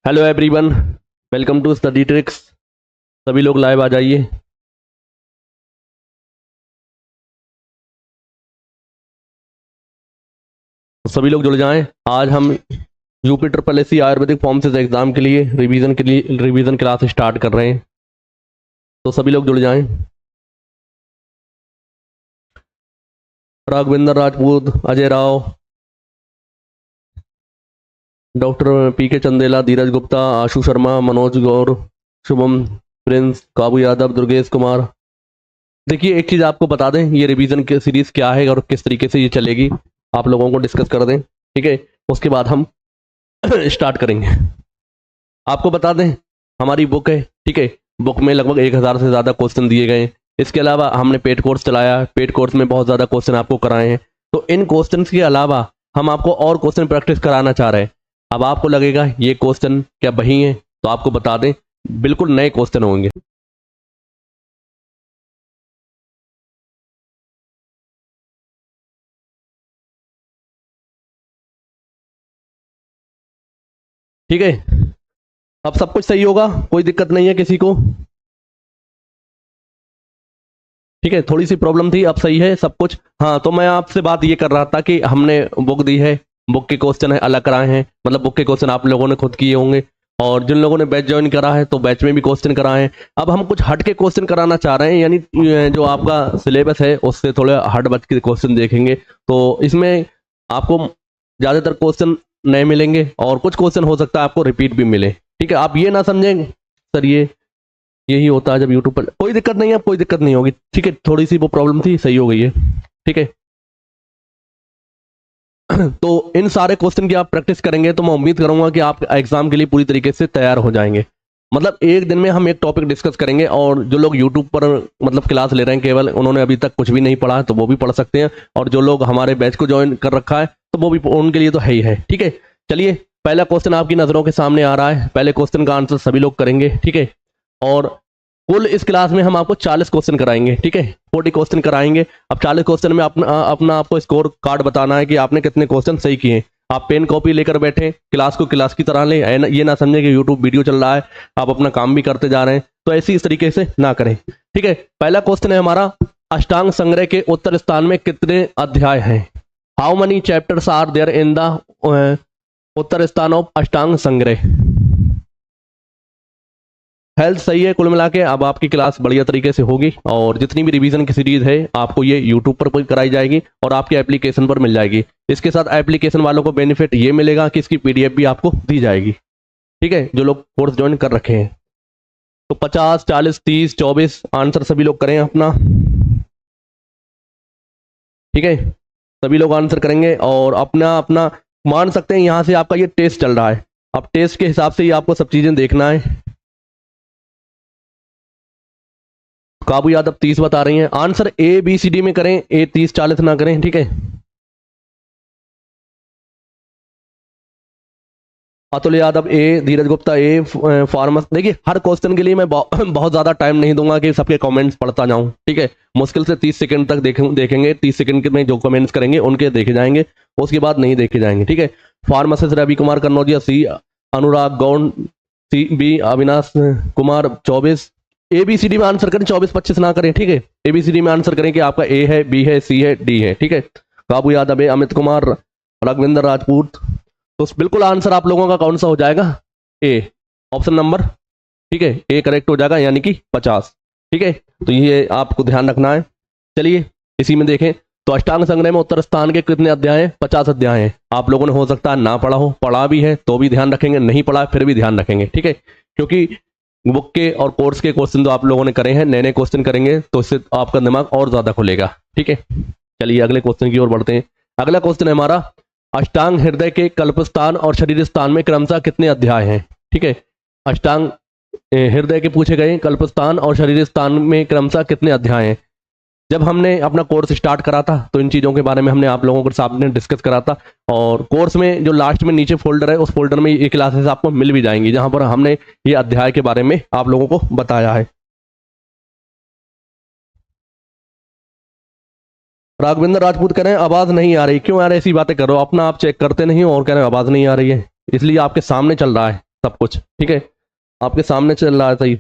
Hello everyone, welcome to Study Tricks. सभी लोग live आ जाइए। तो सभी लोग जुड़ जाएं। आज हम UP triple S C ayurvedic pharmacist exam के लिए रिवीजन क्लास स्टार्ट कर रहे हैं। तो सभी लोग जुड़ जाएं। राघवेंद्र राजपूत, अजय राव, डॉक्टर पीके चंदेला, धीरज गुप्ता, आशु शर्मा, मनोज गौर, शुभम, प्रिंस, काबू यादव, दुर्गेश कुमार। देखिए, एक चीज़ आपको बता दें, ये रिवीजन की सीरीज क्या है और किस तरीके से ये चलेगी, आप लोगों को डिस्कस कर दें। ठीक है, उसके बाद हम स्टार्ट करेंगे। आपको बता दें, हमारी बुक है। ठीक है, बुक में लगभग 1000 से ज़्यादा क्वेश्चन दिए गए हैं। इसके अलावा हमने पेड कोर्स चलाया, पेड कोर्स में बहुत ज़्यादा क्वेश्चन आपको कराए हैं। तो इन क्वेश्चन के अलावा हम आपको और क्वेश्चन प्रैक्टिस कराना चाह रहे हैं। अब आपको लगेगा ये क्वेश्चन क्या वही है, तो आपको बता दें, बिल्कुल नए क्वेश्चन होंगे। ठीक है, अब सब कुछ सही होगा, कोई दिक्कत नहीं है किसी को। ठीक है, थोड़ी सी प्रॉब्लम थी, अब सही है सब कुछ। हाँ, तो मैं आपसे बात ये कर रहा था कि हमने बुक दी है, बुक के क्वेश्चन है अलग कराए हैं, मतलब बुक के क्वेश्चन आप लोगों ने खुद किए होंगे, और जिन लोगों ने बैच ज्वाइन करा है तो बैच में भी क्वेश्चन कराए हैं। अब हम कुछ हट के क्वेश्चन कराना चाह रहे हैं, यानी जो आपका सिलेबस है उससे थोड़े हट बच के क्वेश्चन देखेंगे। तो इसमें आपको ज़्यादातर क्वेश्चन नए मिलेंगे और कुछ क्वेश्चन हो सकता है आपको रिपीट भी मिले। ठीक है, आप ये ना समझें सर ये यही होता है जब यूट्यूब पर। कोई दिक्कत नहीं है, कोई दिक्कत नहीं होगी। ठीक है, थोड़ी सी वो प्रॉब्लम थी, सही हो गई है। ठीक है, तो इन सारे क्वेश्चन की आप प्रैक्टिस करेंगे तो मैं उम्मीद करूंगा कि आप एग्जाम के लिए पूरी तरीके से तैयार हो जाएंगे। मतलब एक दिन में हम एक टॉपिक डिस्कस करेंगे, और जो लोग यूट्यूब पर मतलब क्लास ले रहे हैं, केवल उन्होंने अभी तक कुछ भी नहीं पढ़ा है तो वो भी पढ़ सकते हैं, और जो लोग हमारे बैच को ज्वाइन कर रखा है तो वो भी, उनके लिए तो है ही है। ठीक है, चलिए, पहला क्वेश्चन आपकी नज़रों के सामने आ रहा है। पहले क्वेश्चन का आंसर सभी लोग करेंगे। ठीक है, और कुल इस क्लास में हम आपको 40 क्वेश्चन कराएंगे। ठीक है, 40 क्वेश्चन कराएंगे। अब 40 क्वेश्चन में अपना अपना आपको स्कोर कार्ड बताना है कि आपने कितने क्वेश्चन सही किए। आप पेन कॉपी लेकर बैठे, क्लास को क्लास की तरह लें, ये ना समझे कि यूट्यूब वीडियो चल रहा है, आप अपना काम भी करते जा रहे हैं, तो ऐसी इस तरीके से ना करें। ठीक है, पहला क्वेश्चन है हमारा, अष्टांग संग्रह के उत्तर स्थान में कितने अध्याय हैं? How many chapters are there in the Uttar Sthan of अष्टांग संग्रह? हेल्थ सही है कुल मिला के। अब आपकी क्लास बढ़िया तरीके से होगी, और जितनी भी रिवीजन की सीरीज है आपको ये यूट्यूब पर कराई जाएगी और आपके एप्लीकेशन पर मिल जाएगी। इसके साथ एप्लीकेशन वालों को बेनिफिट ये मिलेगा कि इसकी पीडीएफ भी आपको दी जाएगी। ठीक है, जो लोग कोर्स ज्वाइन कर रखे हैं। तो 50, 40, 30, 24 आंसर सभी लोग करें अपना। ठीक है, सभी लोग आंसर करेंगे और अपना अपना मान सकते हैं यहाँ से आपका ये टेस्ट चल रहा है। अब टेस्ट के हिसाब से ही आपको सब चीज़ें देखना है। काबू यादव 30 बता रही हैं। Answer A B C D में करें, ए 30 40 ना करें। ठीक है, अतुल यादव ए, धीरज गुप्ता ए, फार्मस। देखिए, हर क्वेश्चन के लिए मैं बहुत ज़्यादा टाइम नहीं दूंगा कि सबके कमेंट्स पढ़ता जाऊं। ठीक है, मुश्किल से 30 सेकंड तक देखेंगे। 30 सेकंड में जो कमेंट्स करेंगे उनके देखे जाएंगे, उसके बाद नहीं देखे जाएंगे। ठीक है, pharmacist Ravi Kumar Kannaujia C, Anurag Gaur C, B Avinash Kumar 24। A B C D में आंसर करें, 24 25 ना करें। ठीक है, ए बी सी डी में आंसर करें कि आपका ए है, बी है, सी है, डी है। ठीक है, काबू यादव है, अमित कुमार, राघवेंद्र राजपूत। तो बिल्कुल आंसर आप लोगों का कौन सा हो जाएगा? ए, ऑप्शन नंबर। ठीक है, ए करेक्ट हो जाएगा, यानी कि 50। ठीक है, तो ये आपको ध्यान रखना है। चलिए, इसी में देखें तो अष्टांग संग्रह में उत्तर स्थान के कितने अध्याय हैं? 50 अध्याय हैं। आप लोगों ने हो सकता है ना पढ़ा हो, पढ़ा भी है तो भी ध्यान रखेंगे, नहीं पढ़ा फिर भी ध्यान रखेंगे। ठीक है, क्योंकि बुक के और कोर्स के क्वेश्चन तो आप लोगों ने करे हैं, नए नए क्वेश्चन करेंगे तो इससे आपका दिमाग और ज्यादा खुलेगा। ठीक है, चलिए अगले क्वेश्चन की ओर बढ़ते हैं। अगला क्वेश्चन है हमारा, अष्टांग हृदय के कल्पस्थान और शरीर स्थान में क्रमशः कितने अध्याय हैं? ठीक है, अष्टांग हृदय के पूछे गए, कल्पस्थान और शरीर स्थान में क्रमशः कितने अध्याय हैं? जब हमने अपना कोर्स स्टार्ट करा था तो इन चीज़ों के बारे में हमने आप लोगों के सामने डिस्कस करा था, और कोर्स में जो लास्ट में नीचे फोल्डर है उस फोल्डर में ये क्लासेस आपको मिल भी जाएंगी, जहां पर हमने ये अध्याय के बारे में आप लोगों को बताया है। राघवेंद्र राजपूत कह रहे हैं आवाज़ नहीं आ रही। क्यों यार ऐसी बातें कर रहे हो? अपना आप चेक करते नहीं हो और कह रहे हो आवाज़ नहीं आ रही है। इसलिए आपके सामने चल रहा है, सब कुछ, ठीक है, आपके सामने चल रहा है सही।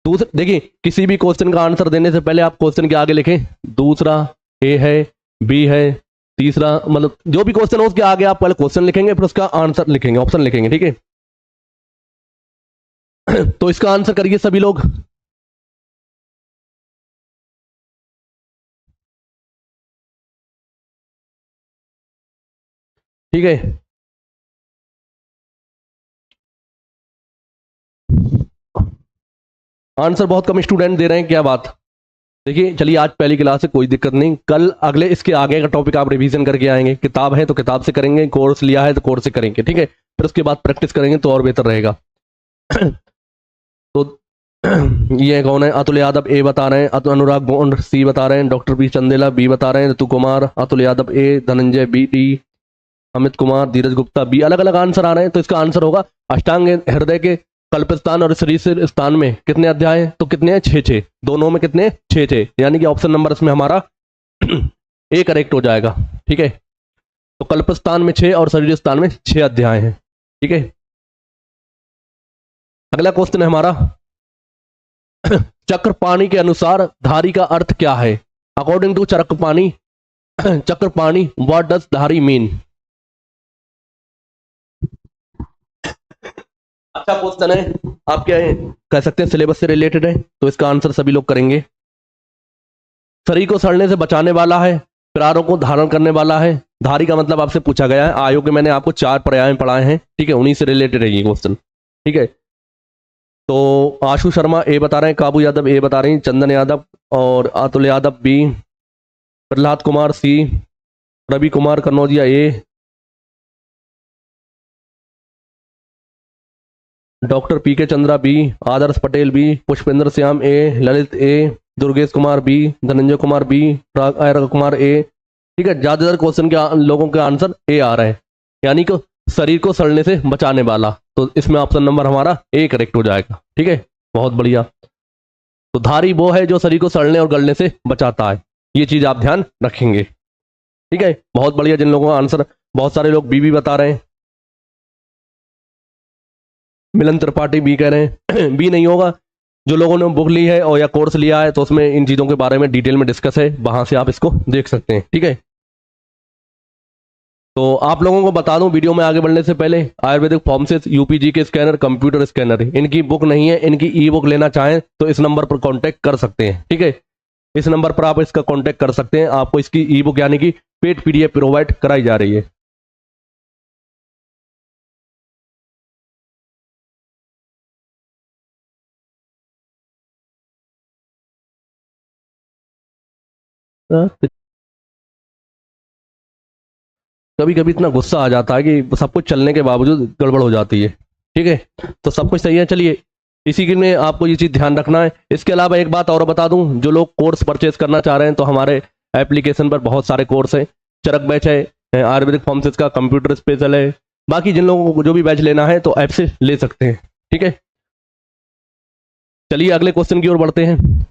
दूसरा देखिए, किसी भी क्वेश्चन का आंसर देने से पहले आप क्वेश्चन के आगे लिखें दूसरा ए है, बी है, तीसरा, मतलब जो भी क्वेश्चन हो उसके आगे आप पहले क्वेश्चन लिखेंगे, फिर उसका आंसर लिखेंगे, ऑप्शन लिखेंगे, ठीक है। तो इसका आंसर करिए सभी लोग। ठीक है, आंसर बहुत कम स्टूडेंट दे रहे हैं, क्या बात। देखिए चलिए, आज पहली क्लास है, कोई दिक्कत नहीं, कल अगले इसके आगे का टॉपिक आप रिवीजन करके आएंगे। किताब है तो किताब से करेंगे, कोर्स लिया है तो कोर्स से करेंगे, ठीक है, फिर उसके बाद प्रैक्टिस करेंगे तो और बेहतर रहेगा। तो ये कौन है, अतुल यादव ए बता रहे हैं, अनुराग बोंड सी बता रहे हैं, डॉक्टर बी चंदेला बी बता रहे हैं, ऋतु कुमार, अतुल यादव ए, धनंजय बी डी, अमित कुमार, धीरज गुप्ता बी। अलग अलग आंसर आ रहे हैं, तो इसका आंसर होगा अष्टांग हृदय के कल्पस्थान और शरीर स्थान में कितने अध्याय हैं, तो कितने हैं, 6 दोनों में कितने, 6, यानी कि ऑप्शन नंबर इसमें हमारा ए करेक्ट हो जाएगा, ठीक है। तो कल्पस्थान में 6 और शरीर स्थान में 6 अध्याय हैं, ठीक है। अगला क्वेश्चन है हमारा, चक्रपाणी के अनुसार धारी का अर्थ क्या है। According to Chakrapani, what does dhari mean. अच्छा क्वेश्चन है, आप क्या है, कह सकते हैं सिलेबस से रिलेटेड है, तो इसका आंसर सभी लोग करेंगे। शरीर को सड़ने से बचाने वाला है, प्राणों को धारण करने वाला है। धारी का मतलब आपसे पूछा गया है, आयोग के मैंने आपको 4 पर्याय पढ़ाए हैं, ठीक है, उन्हीं से रिलेटेड है ये क्वेश्चन, ठीक है। तो आशु शर्मा ए बता रहे हैं, काबू यादव ए बता रही हैं, चंदन यादव और अतुल यादव बी, प्रहलाद कुमार सी, रवि कुमार कन्नौजिया ए, डॉक्टर पी के चंद्रा बी, आदर्श पटेल बी, पुष्पेंद्र श्याम ए, ललित ए, दुर्गेश कुमार बी, धनंजय कुमार बी, राघव कुमार ए, ठीक है। ज्यादातर क्वेश्चन के लोगों के आंसर ए आ रहे हैं, यानी कि शरीर को सड़ने से बचाने वाला, तो इसमें ऑप्शन नंबर हमारा ए करेक्ट हो जाएगा, ठीक है, बहुत बढ़िया। तो धारी वो है जो शरीर को सड़ने और गलने से बचाता है, ये चीज आप ध्यान रखेंगे, ठीक है, बहुत बढ़िया। जिन लोगों का आंसर, बहुत सारे लोग बी बता रहे हैं, मिलन त्रिपाठी बी कह रहे हैं, बी नहीं होगा, जो लोगों ने बुक ली है और या कोर्स लिया है तो उसमें इन चीजों के बारे में डिटेल में डिस्कस है, वहां से आप इसको देख सकते हैं, ठीक है। तो आप लोगों को बता दूं, वीडियो में आगे बढ़ने से पहले, आयुर्वेदिक फार्मेसिस्ट, यूपीजी के स्कैनर, कंप्यूटर स्कैनर, इनकी बुक नहीं है, इनकी ई बुक लेना चाहें तो इस नंबर पर कांटेक्ट कर सकते हैं, ठीक है, इस नंबर पर आप इसका कांटेक्ट कर सकते हैं, आपको इसकी ई बुक यानी कि पेड पीडीएफ प्रोवाइड कराई जा रही है। कभी कभी इतना गुस्सा आ जाता है कि सब कुछ चलने के बावजूद गड़बड़ हो जाती है, ठीक है, तो सब कुछ सही है। चलिए, इसी के में आपको ये चीज़ ध्यान रखना है। इसके अलावा एक बात और बता दूं, जो लोग कोर्स परचेज करना चाह रहे हैं तो हमारे एप्लीकेशन पर बहुत सारे कोर्स हैं। चरक बैच है, आयुर्वेदिक फार्मेसिस्ट का, कंप्यूटर स्पेशल है, बाकी जिन लोगों को जो भी बैच लेना है तो ऐप से ले सकते हैं, ठीक है। चलिए अगले क्वेश्चन की ओर बढ़ते हैं।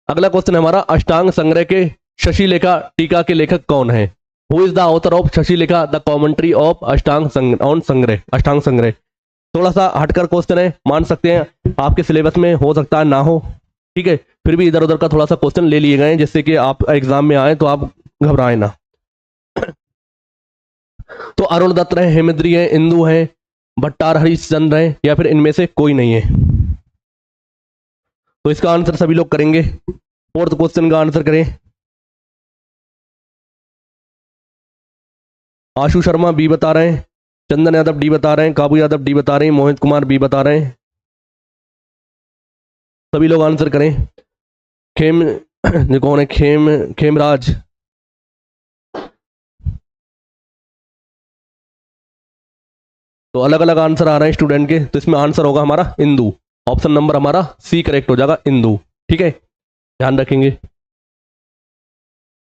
अगला क्वेश्चन हमारा, अष्टांग संग्रह के शशिलेखा टीका के लेखक कौन है। Who is the author of Shashilekha the commentary of अष्टांग संग्रह। थोड़ा सा हटकर क्वेश्चन है, मान सकते हैं आपके सिलेबस में हो सकता है ना हो, ठीक है, फिर भी इधर उधर का थोड़ा सा क्वेश्चन ले लिए गए हैं जिससे कि आप एग्जाम में आए तो आप घबराएं ना। तो अरुण दत्त है, हेमद्री है, इंदु है, भट्टार हरिश्चंद्र है, या फिर इनमें से कोई नहीं है। तो इसका आंसर सभी लोग करेंगे। 4th क्वेश्चन का आंसर करें। आशु शर्मा बी बता रहे हैं, चंदन यादव डी बता रहे हैं, काबू यादव डी बता रहे हैं, मोहित कुमार बी बता रहे हैं। सभी लोग आंसर करें। कौन है, खेमराज, तो अलग अलग आंसर आ रहे हैं स्टूडेंट के, तो इसमें आंसर होगा हमारा इंदु, ऑप्शन नंबर हमारा सी करेक्ट हो जाएगा, इंदु, ठीक है, ध्यान रखेंगे।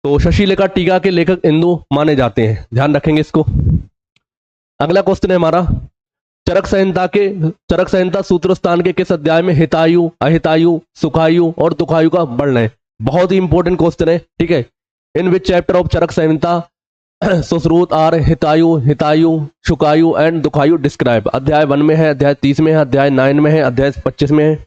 तो शशिलेखा टीका के लेखक इंदु माने जाते हैं, ध्यान रखेंगे इसको। अगला क्वेश्चन है हमारा, चरक संहिता सूत्र स्थान के किस अध्याय में हितायु, अहितायु, सुखायु और दुखायु का वर्णन है। बहुत ही इंपॉर्टेंट क्वेश्चन है, ठीक है। In which chapter of Charak Samhita Sushrut are hitayu hitayu shukayu and dukhayu describe. अध्याय 1 में है, अध्याय 30 में है, अध्याय 9 में है, अध्याय 25 में है।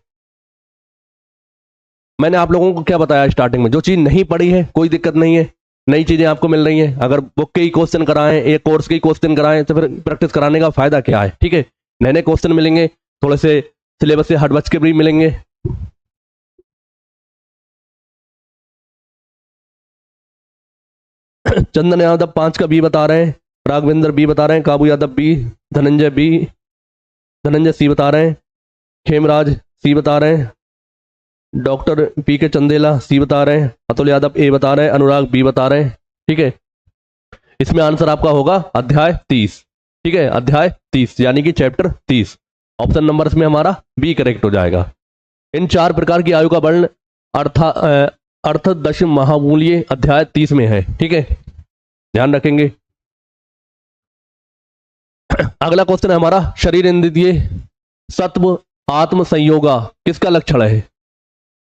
मैंने आप लोगों को क्या बताया स्टार्टिंग में, जो चीज नहीं पढ़ी है कोई दिक्कत नहीं है, नई चीजें आपको मिल रही हैं। अगर बुक के ही क्वेश्चन कराएं, एक कोर्स के ही क्वेश्चन कराएं, तो फिर प्रैक्टिस कराने का फायदा क्या है। ठीक है, नए नए क्वेश्चन मिलेंगे, थोड़े से सिलेबस से हट बच के भी मिलेंगे। चंदन यादव 5 का बी बता रहे हैं, राघवेंद्र बी बता रहे हैं, काबू यादव बी, धनंजय बी, धनंजय सी बता रहे हैं, खेमराज सी बता रहे हैं, डॉक्टर पी के चंदेला सी बता रहे हैं, अतुल यादव ए बता रहे हैं, अनुराग बी बता रहे हैं। ठीक है, इसमें आंसर आपका होगा अध्याय 30। ठीक है, अध्याय 30 यानी कि चैप्टर 30। ऑप्शन नंबर में हमारा बी करेक्ट हो जाएगा। इन 4 प्रकार की आयु का वर्णन अर्थ दश महामूल्य अध्याय 30 में है। ठीक है, ध्यान रखेंगे। अगला क्वेश्चन है हमारा, शरीर इंद्रिय सत्व आत्म संयोगा किसका लक्षण है।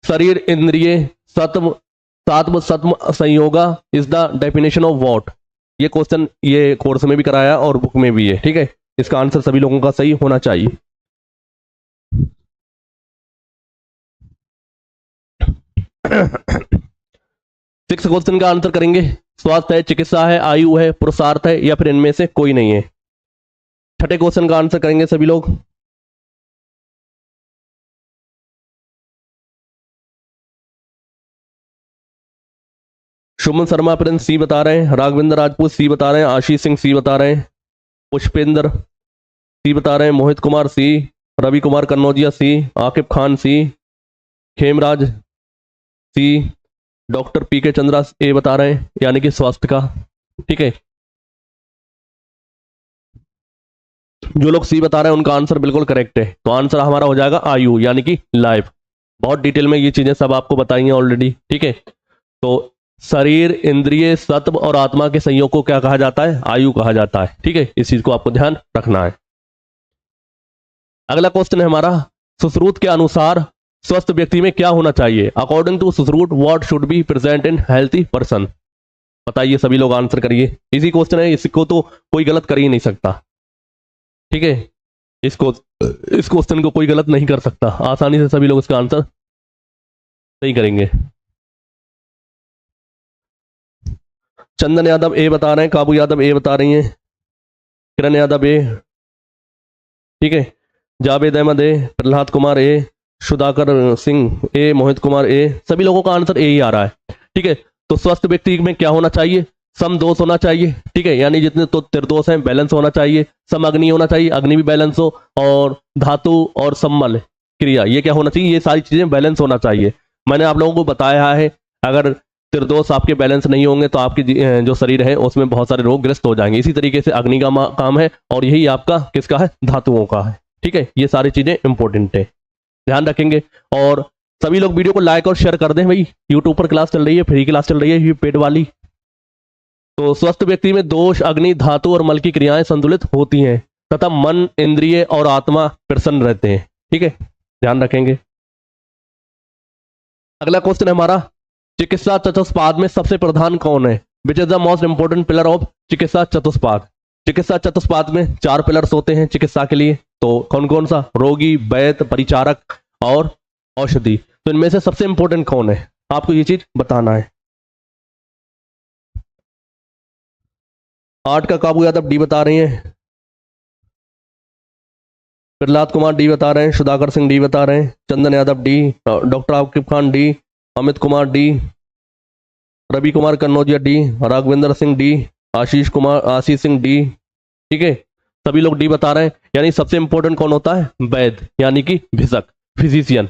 शरीर इंद्रिय satva satva satva sanyoga is the definition of what. ये क्वेश्चन ये कोर्स में भी कराया और बुक में भी है। ठीक है, इसका आंसर सभी लोगों का सही होना चाहिए। सिक्स क्वेश्चन का आंसर करेंगे, स्वास्थ्य है, चिकित्सा है, आयु है, पुरुषार्थ है, या फिर इनमें से कोई नहीं है। छठे क्वेश्चन का आंसर करेंगे सभी लोग। शुभम शर्मा प्रिंस सी बता रहे हैं, राघवेंद्र राजपूत सी बता रहे हैं, आशीष सिंह सी बता रहे हैं, पुष्पेंद्र सी बता रहे हैं, मोहित कुमार सी, रवि कुमार कन्नौजिया सी, आकिब खान सी, खेमराज सी, डॉक्टर पी के चंद्रा ए बता रहे हैं यानी कि स्वास्थ्य का। ठीक है, जो लोग सी बता रहे हैं उनका आंसर बिल्कुल करेक्ट है। तो आंसर हमारा हो जाएगा आयु यानी कि लाइफ। बहुत डिटेल में ये चीजें सब आपको बताई हैं ऑलरेडी। ठीक है, तो शरीर इंद्रिय सत्व और आत्मा के संयोग को क्या कहा जाता है, आयु कहा जाता है। ठीक है, इस चीज को आपको ध्यान रखना है। अगला क्वेश्चन है हमारा, सुश्रुत के अनुसार स्वस्थ व्यक्ति में क्या होना चाहिए। According to Sushruta what should be present in healthy person. बताइए, सभी लोग आंसर करिए। इजी क्वेश्चन है, इसको तो कोई गलत कर ही नहीं सकता। ठीक है, इस क्वेश्चन को कोई गलत नहीं कर सकता, आसानी से सभी लोग इसका आंसर सही करेंगे। चंदन यादव ए बता रहे हैं, काबू यादव ए बता रही हैं, किरण यादव ए। ठीक है, जावेद अहमद ए, प्रहलाद कुमार ए, सुधाकर सिंह ए, मोहित कुमार ए। सभी लोगों का आंसर ए ही आ रहा है। ठीक है, तो स्वस्थ व्यक्ति में क्या होना चाहिए, सम दोष होना चाहिए। ठीक है, यानी जितने तो त्रिदोष हैं बैलेंस होना चाहिए, सम अग्नि होना चाहिए, अग्नि भी बैलेंस हो, और धातु और सम्मल क्रिया ये क्या होना चाहिए, ये सारी चीजें बैलेंस होना चाहिए। मैंने आप लोगों को बताया है, अगर त्रिदोष आपके बैलेंस नहीं होंगे तो आपकी जो शरीर है उसमें बहुत सारे रोग ग्रस्त हो जाएंगे। इसी तरीके से अग्नि का काम है, और यही आपका किसका है, धातुओं का है। ठीक है, ये सारी चीजें इंपॉर्टेंट है, ध्यान रखेंगे। और सभी लोग वीडियो को लाइक और शेयर कर दें भाई। यूट्यूब पर क्लास चल रही है, फ्री क्लास चल रही है ये पेड वाली। तो स्वस्थ व्यक्ति में दोष अग्नि धातु और मल की क्रियाएं संतुलित होती हैं तथा मन इंद्रिय और आत्मा प्रसन्न रहते हैं। ठीक है, ध्यान रखेंगे। अगला क्वेश्चन है हमारा, चिकित्सा चतुष्पाद में सबसे प्रधान कौन है। Which is the most important pillar of चिकित्सा चतुष्पाद। चिकित्सा चतुष्पाद में 4 पिलर्स होते हैं चिकित्सा के लिए, तो कौन कौन सा, रोगी, वैद्य, परिचारक और औषधि। तो इनमें से सबसे इंपॉर्टेंट कौन है, आपको ये चीज बताना है। 8 का काबू यादव डी बता रही हैं, प्रहलाद कुमार डी बता रहे हैं, सुधाकर सिंह डी बता रहे हैं, Chandan Yadav D, doctor Aqib Khan D, Amit Kumar D, Ravi Kumar Kannaujia D, Raghavendra Singh D, Ashish Singh D. ठीक है, सभी लोग डी बता रहे हैं। यानी सबसे इंपॉर्टेंट कौन होता है, वैद्य यानी कि भिषक, फिजिशियन।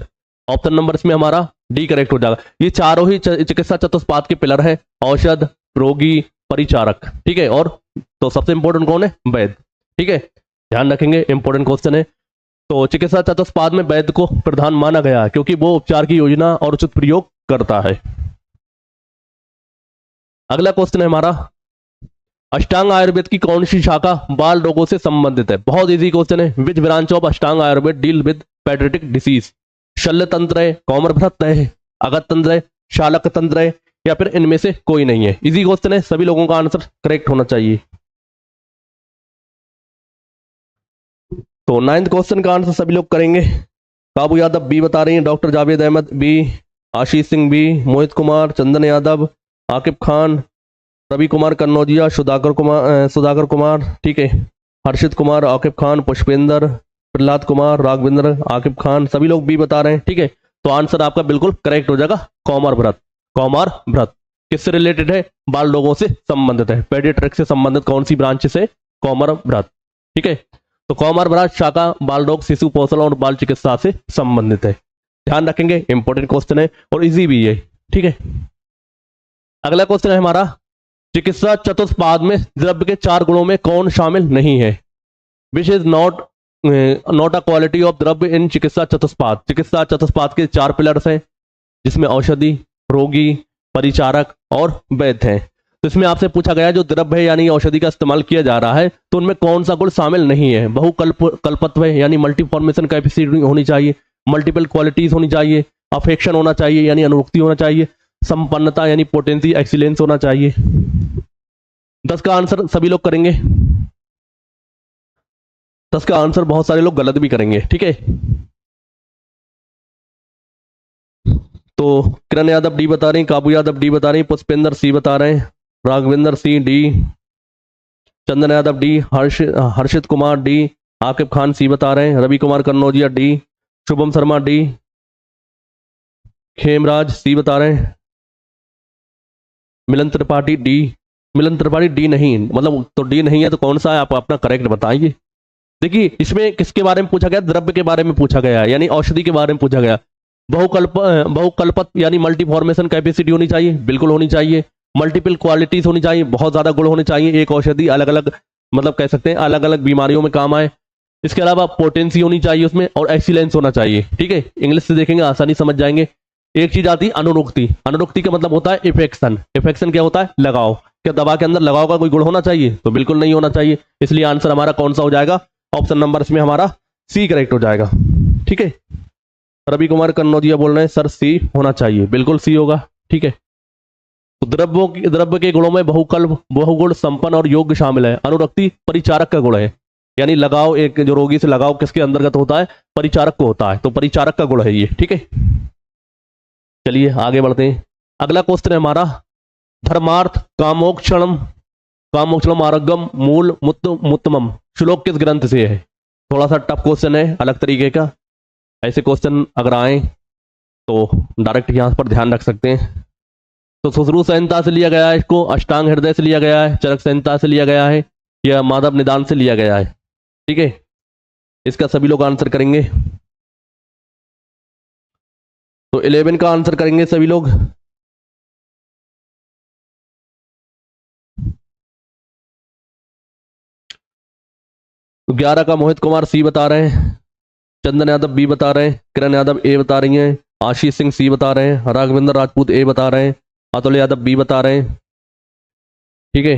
ऑप्शन नंबर इसमें हमारा डी करेक्ट हो जाएगा। ये चारों ही चिकित्सा चतुष्पाद के पिलर है, औषध, रोगी, परिचारक। ठीक है, और तो सबसे इंपॉर्टेंट कौन है, वैद्य। ठीक है, ध्यान रखेंगे, इंपॉर्टेंट क्वेश्चन है। तो चिकित्सा चतुष्पाद में वैद्य को प्रधान माना गया है क्योंकि वो उपचार की योजना और उचित प्रयोग करता है। अगला क्वेश्चन है हमारा, अष्टांग आयुर्वेद की कौन सी शाखा बाल रोगों से संबंधित है। बहुत इजी क्वेश्चन है। विच branch of Ashtanga Ayurveda deal with paediatric disease. शल्य तंत्र है, कौमर भ्रत है, अगत तंत्र है, शालक तंत्र है, या फिर इनमें से कोई नहीं है। इजी क्वेश्चन है, सभी लोगों का आंसर करेक्ट होना चाहिए। तो 9th क्वेश्चन का आंसर सभी लोग करेंगे। काबू यादव बी बता रही हैं, doctor Javed Ahmad B, Ashish Singh B, Mohit Kumar, Chandan Yadav, Aqib Khan, Ravi Kumar Kannaujia, Sudhakar Kumar, ठीक है, हर्षित कुमार, आकिब खान, पुष्पेंद्र, प्रहलाद कुमार, राघवेंद्र, आकिब खान, सभी लोग बी बता रहे हैं, ठीक है। तो आंसर आपका बिल्कुल करेक्ट हो जाएगा, कौमार भ्रत। कौमार भ्रत किससे रिलेटेड है? बाल रोगों से संबंधित है, पेडियाट्रिक से संबंधित कौन सी ब्रांच से? कौमार भ्रत, ठीक है। तो कौमार भ्रत शाखा बाल रोग, शिशु पोषण और बाल चिकित्सा से संबंधित है। ध्यान रखेंगे, इंपॉर्टेंट क्वेश्चन है और इजी भी है, ठीक है। अगला क्वेश्चन है हमारा, चिकित्सा चतुष्पाद में द्रव्य के 4 गुणों में कौन शामिल नहीं है? विच is not a quality of द्रव्य इन चिकित्सा चतुष्पाद। चिकित्सा चतुष्पाद के 4 पिलर्स हैं, जिसमें औषधि, रोगी, परिचारक और वैद्य हैं। तो इसमें आपसे पूछा गया जो द्रव्य है यानी औषधि का इस्तेमाल किया जा रहा है, तो उनमें कौन सा गुण शामिल नहीं है? कल्पत्व है यानी मल्टी फॉर्मेशन कैपेसिटी होनी चाहिए, मल्टीपल क्वालिटीज होनी चाहिए, अफेक्शन होना चाहिए यानी अनुरुक्ति होना चाहिए, संपन्नता यानी पोटेंसी एक्सीलेंस होना चाहिए। 10 का आंसर सभी लोग करेंगे। 10 का आंसर बहुत सारे लोग गलत भी करेंगे, ठीक है। तो किरण यादव डी बता रही, काबू यादव डी बता रही, पुष्पेंद्र सी बता रहे हैं, राघवेंद्र सी डी, चंदन यादव डी, हर्षित कुमार डी, आकिब खान सी बता रहे हैं, रवि कुमार कन्नौजिया डी, शुभम शर्मा डी, खेमराज सी बता रहे हैं, मिलन त्रिपाठी डी। मिलन त्रिपाठी डी नहीं, मतलब तो डी नहीं है तो कौन सा है, आप अपना करेक्ट बताइए। देखिए इसमें किसके बारे में पूछा गया? द्रव्य के बारे में पूछा गया है, यानी औषधि के बारे में पूछा गया। बहुकल्पत यानी मल्टी फॉर्मेशन कैपेसिटी होनी चाहिए, बिल्कुल होनी चाहिए। मल्टीपल क्वालिटीज होनी चाहिए, बहुत ज्यादा गुण होने चाहिए, एक औषधि अलग अलग मतलब कह सकते हैं अलग अलग बीमारियों में काम आए। इसके अलावा पोटेंसी होनी चाहिए उसमें और एक्सीलेंस होना चाहिए, ठीक है। इंग्लिश से देखेंगे आसानी समझ जाएंगे। एक चीज आती है अनुरुक्ति। अनुरुक्ति का मतलब होता है इफेक्शन। इफेक्शन क्या होता है? लगाव। क्या दवा के अंदर लगाव का कोई गुण होना चाहिए? तो बिल्कुल नहीं होना चाहिए। इसलिए आंसर हमारा कौन सा हो जाएगा? ऑप्शन नंबर इसमें हमारा सी करेक्ट हो जाएगा, ठीक है। रवि कुमार कन्नौजिया बोल रहे हैं सर सी होना चाहिए, बिल्कुल सी होगा, ठीक है। तो द्रव्य के गुणों में बहुकल्प, बहुगुण, संपन्न और योग्य शामिल है। अनुरक्ति परिचारक का गुण है, यानी लगाव, एक जो रोगी से लगाव किसके अंतर्गत होता है? परिचारक को होता है, तो परिचारक का गुण है ये, ठीक है। चलिए आगे बढ़ते हैं। अगला क्वेश्चन है हमारा, धर्मार्थ कामोक्षणम आरोग्यम मूल मुत्तमम श्लोक किस ग्रंथ से है? थोड़ा सा टफ क्वेश्चन है, अलग तरीके का। ऐसे क्वेश्चन अगर आए तो डायरेक्ट यहां पर ध्यान रख सकते हैं। तो सुश्रुत संहिता से लिया गया है इसको, अष्टांग हृदय से लिया गया है, चरक संहिता से लिया गया है, या माधव निदान से लिया गया है, ठीक है। इसका सभी लोग आंसर करेंगे। तो 11 का आंसर करेंगे सभी लोग। तो 11 का मोहित कुमार सी बता रहे हैं, चंदन यादव बी बता रहे हैं, किरण यादव ए बता रही हैं, आशीष सिंह सी बता रहे हैं, राघवेंद्र राजपूत ए बता रहे हैं, अतुल यादव बी बता रहे हैं, ठीक है।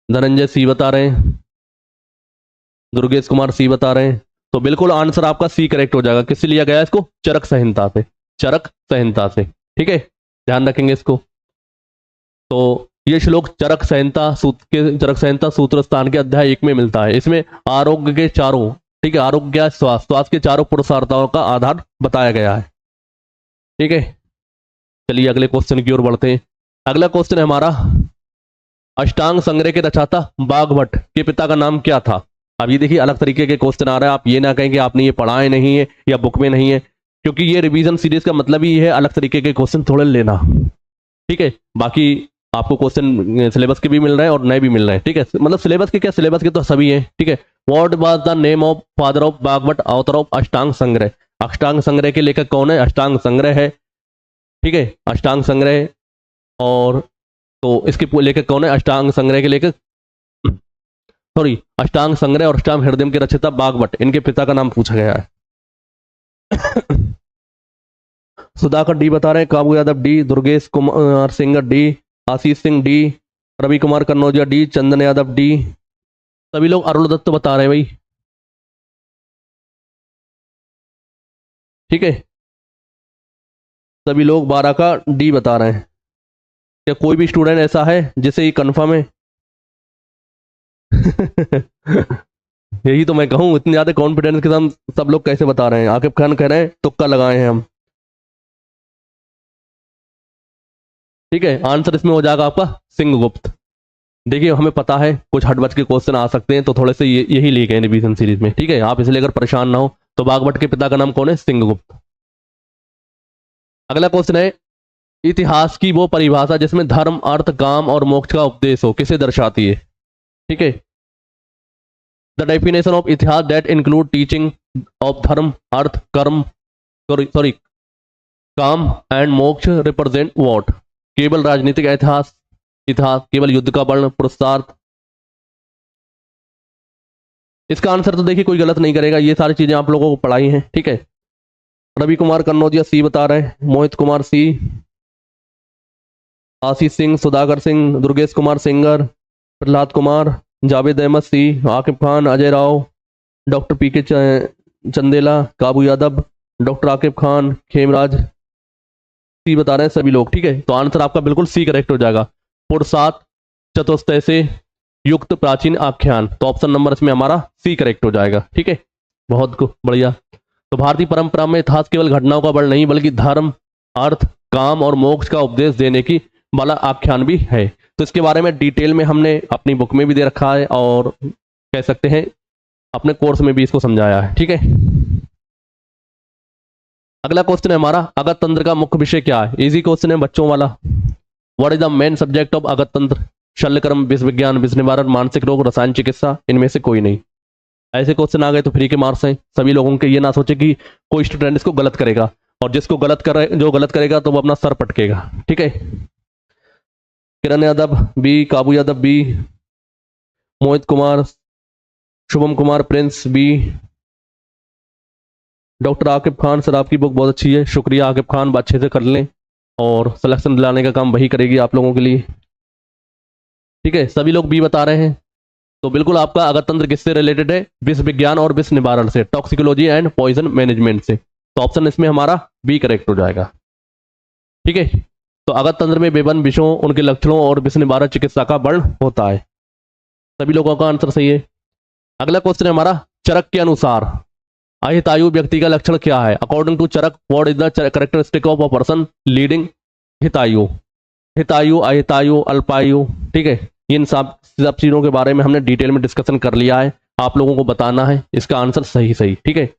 धनंजय सी बता रहे हैं, दुर्गेश कुमार सी बता रहे हैं। तो बिल्कुल आंसर आपका सी करेक्ट हो जाएगा। किससे लिया गया इसको? चरक संहिता से, चरक संहिता से, ठीक है। ध्यान रखेंगे इसको। तो ये श्लोक चरक संहिता सूत्र स्थान के अध्याय 1 में मिलता है। इसमें आरोग्य के चारों, ठीक है, आरोग्य स्वास्थ्य के चारों पुरुषार्थों का आधार बताया गया है, ठीक है। चलिए अगले क्वेश्चन की ओर बढ़ते हैं। अगला क्वेश्चन है हमारा, अष्टांग संग्रह के रचयिता बागभट्ट के पिता का नाम क्या था? अब ये देखिए अलग तरीके के क्वेश्चन आ रहा है, आप ये ना कहें कि आपने ये पढ़ाए नहीं है या बुक में नहीं है, क्योंकि ये रिवीजन सीरीज का मतलब ही है अलग तरीके के क्वेश्चन थोड़े लेना, ठीक है। बाकी आपको क्वेश्चन सिलेबस के भी मिल रहे हैं और नए भी मिल रहे हैं, ठीक है। मतलब सिलेबस के क्या, सिलेबस के तो सभी हैं, ठीक है। What was the name of father of Vagbhata, author of अष्टांग संग्रह? अष्टांग संग्रह के लेखक कौन है? अष्टांग संग्रह है, ठीक है, अष्टांग संग्रह। और तो इसके लेखक कौन है? अष्टांग संग्रह के लेखक, सॉरी, अष्टांग संग्रह और अष्टांग हृदय के रचयिता बागभट्ट, इनके पिता का नाम पूछा गया है। सुधाकर डी बता रहे हैं, काबू Yadav D, Durgesh Kumar Singh D, Ashish Singh D, Ravi Kumar Kannaujia D, चंदन यादव डी। सभी लोग अरुण दत्त बता रहे हैं भाई, ठीक है। सभी लोग 12 का डी बता रहे हैं। क्या कोई भी स्टूडेंट ऐसा है जिसे ये कंफर्म है? यही तो मैं कहूँ, इतने ज्यादा कॉन्फिडेंस के साथ सब लोग कैसे बता रहे हैं? आकिब खान कह रहे हैं तुक्का लगाए हैं हम। ठीक है, आंसर इसमें हो जाएगा आपका सिंहगुप्त। देखिए हमें पता है कुछ हट बच के क्वेश्चन आ सकते हैं, तो थोड़े से यही लेके हैं रिवीजन सीरीज में। ठीक है, आप इसलिए अगर परेशान ना हो तो बागभट्ट के पिता का नाम कौन है? सिंहगुप्त। अगला क्वेश्चन है, इतिहास की वो परिभाषा जिसमें धर्म, अर्थ, काम और मोक्ष का उपदेश हो, किसे दर्शाती है? ठीक है, द डेफिनेशन ऑफ इतिहास दैट इंक्लूड टीचिंग ऑफ धर्म, अर्थ, कर्म, सॉरी काम एंड मोक्ष रिप्रेजेंट व्हाट? केवल राजनीतिक इतिहास, इतिहास केवल युद्ध का वर्ण, पुरुषार्थ? इसका आंसर तो देखिए कोई गलत नहीं करेगा, ये सारी चीजें आप लोगों को पढ़ाई हैं। ठीक है, रवि कुमार कन्नौजिया सी बता रहे हैं, मोहित कुमार सी, आशीष सिंह, सुधाकर सिंह, दुर्गेश कुमार सिंगर, प्रहलाद कुमार, जावेद अहमद सी, Aqib Khan, Ajay Rao, doctor P K Chandela, काबू यादव, डॉक्टर आकिब खान, खेमराज सी बता रहे हैं सभी लोग। ठीक है, तो आंसर आपका बिल्कुल सी करेक्ट हो जाएगा। पुरुषार्थ चतुष्टय से युक्त प्राचीन आख्यान, तो ऑप्शन नंबर इसमें हमारा सी करेक्ट हो जाएगा। ठीक है, बहुत बढ़िया। तो भारतीय परंपरा में इतिहास केवल घटनाओं का वर्ण नहीं बल्कि धर्म, अर्थ, काम और मोक्ष का उपदेश देने की वाला आख्यान भी है। तो इसके बारे में डिटेल में हमने अपनी बुक में भी दे रखा है और कह सकते हैं अपने कोर्स में भी इसको समझाया है। ठीक है, अगला क्वेश्चन है हमारा, अगत तंत्र का मुख्य विषय क्या है? इजी क्वेश्चन है बच्चों वाला। What is the main subject of Agada Tantra? शल्यक्रम, विष विज्ञान, विष निवारण, मानसिक रोग, रसायन चिकित्सा, इनमें से कोई नहीं। ऐसे क्वेश्चन आ गए तो फ्री के मार्क्स हैं सभी लोगों के। ये ना सोचे कि कोई स्टूडेंट इसको गलत करेगा, और जिसको जो गलत करेगा तो वो अपना सर पटकेगा। ठीक है, किरण Yadav B, Kabu Yadav B, Mohit Kumar, Shubham Kumar Prince B, doctor Aqib Khan sir आपकी बुक बहुत अच्छी है, शुक्रिया आकिब खान, अच्छे से कर लें और सिलेक्शन दिलाने का काम वही करेगी आप लोगों के लिए। ठीक है, सभी लोग बी बता रहे हैं, तो बिल्कुल आपका अगत तंत्र किससे रिलेटेड है? विष विज्ञान और विष निवारण से, टॉक्सिकोलॉजी एंड पॉइजन मैनेजमेंट से। तो ऑप्शन इसमें हमारा बी करेक्ट हो जाएगा। ठीक है, तो अगत तंत्र में विभिन्न विषयों, उनके लक्षणों और विष निवारण चिकित्सा का वर्ण होता है। सभी लोगों का आंसर सही है। अगला क्वेश्चन है हमारा, चरक के अनुसार अहितायु व्यक्ति का लक्षण क्या है? According to Charaka what is the characteristic of a person leading hitayu? Hitayu, ahitayu, alpayu. ठीक है, इन सब चीजों के बारे में हमने डिटेल में डिस्कशन कर लिया है, आप लोगों को बताना है इसका आंसर सही सही। ठीक है,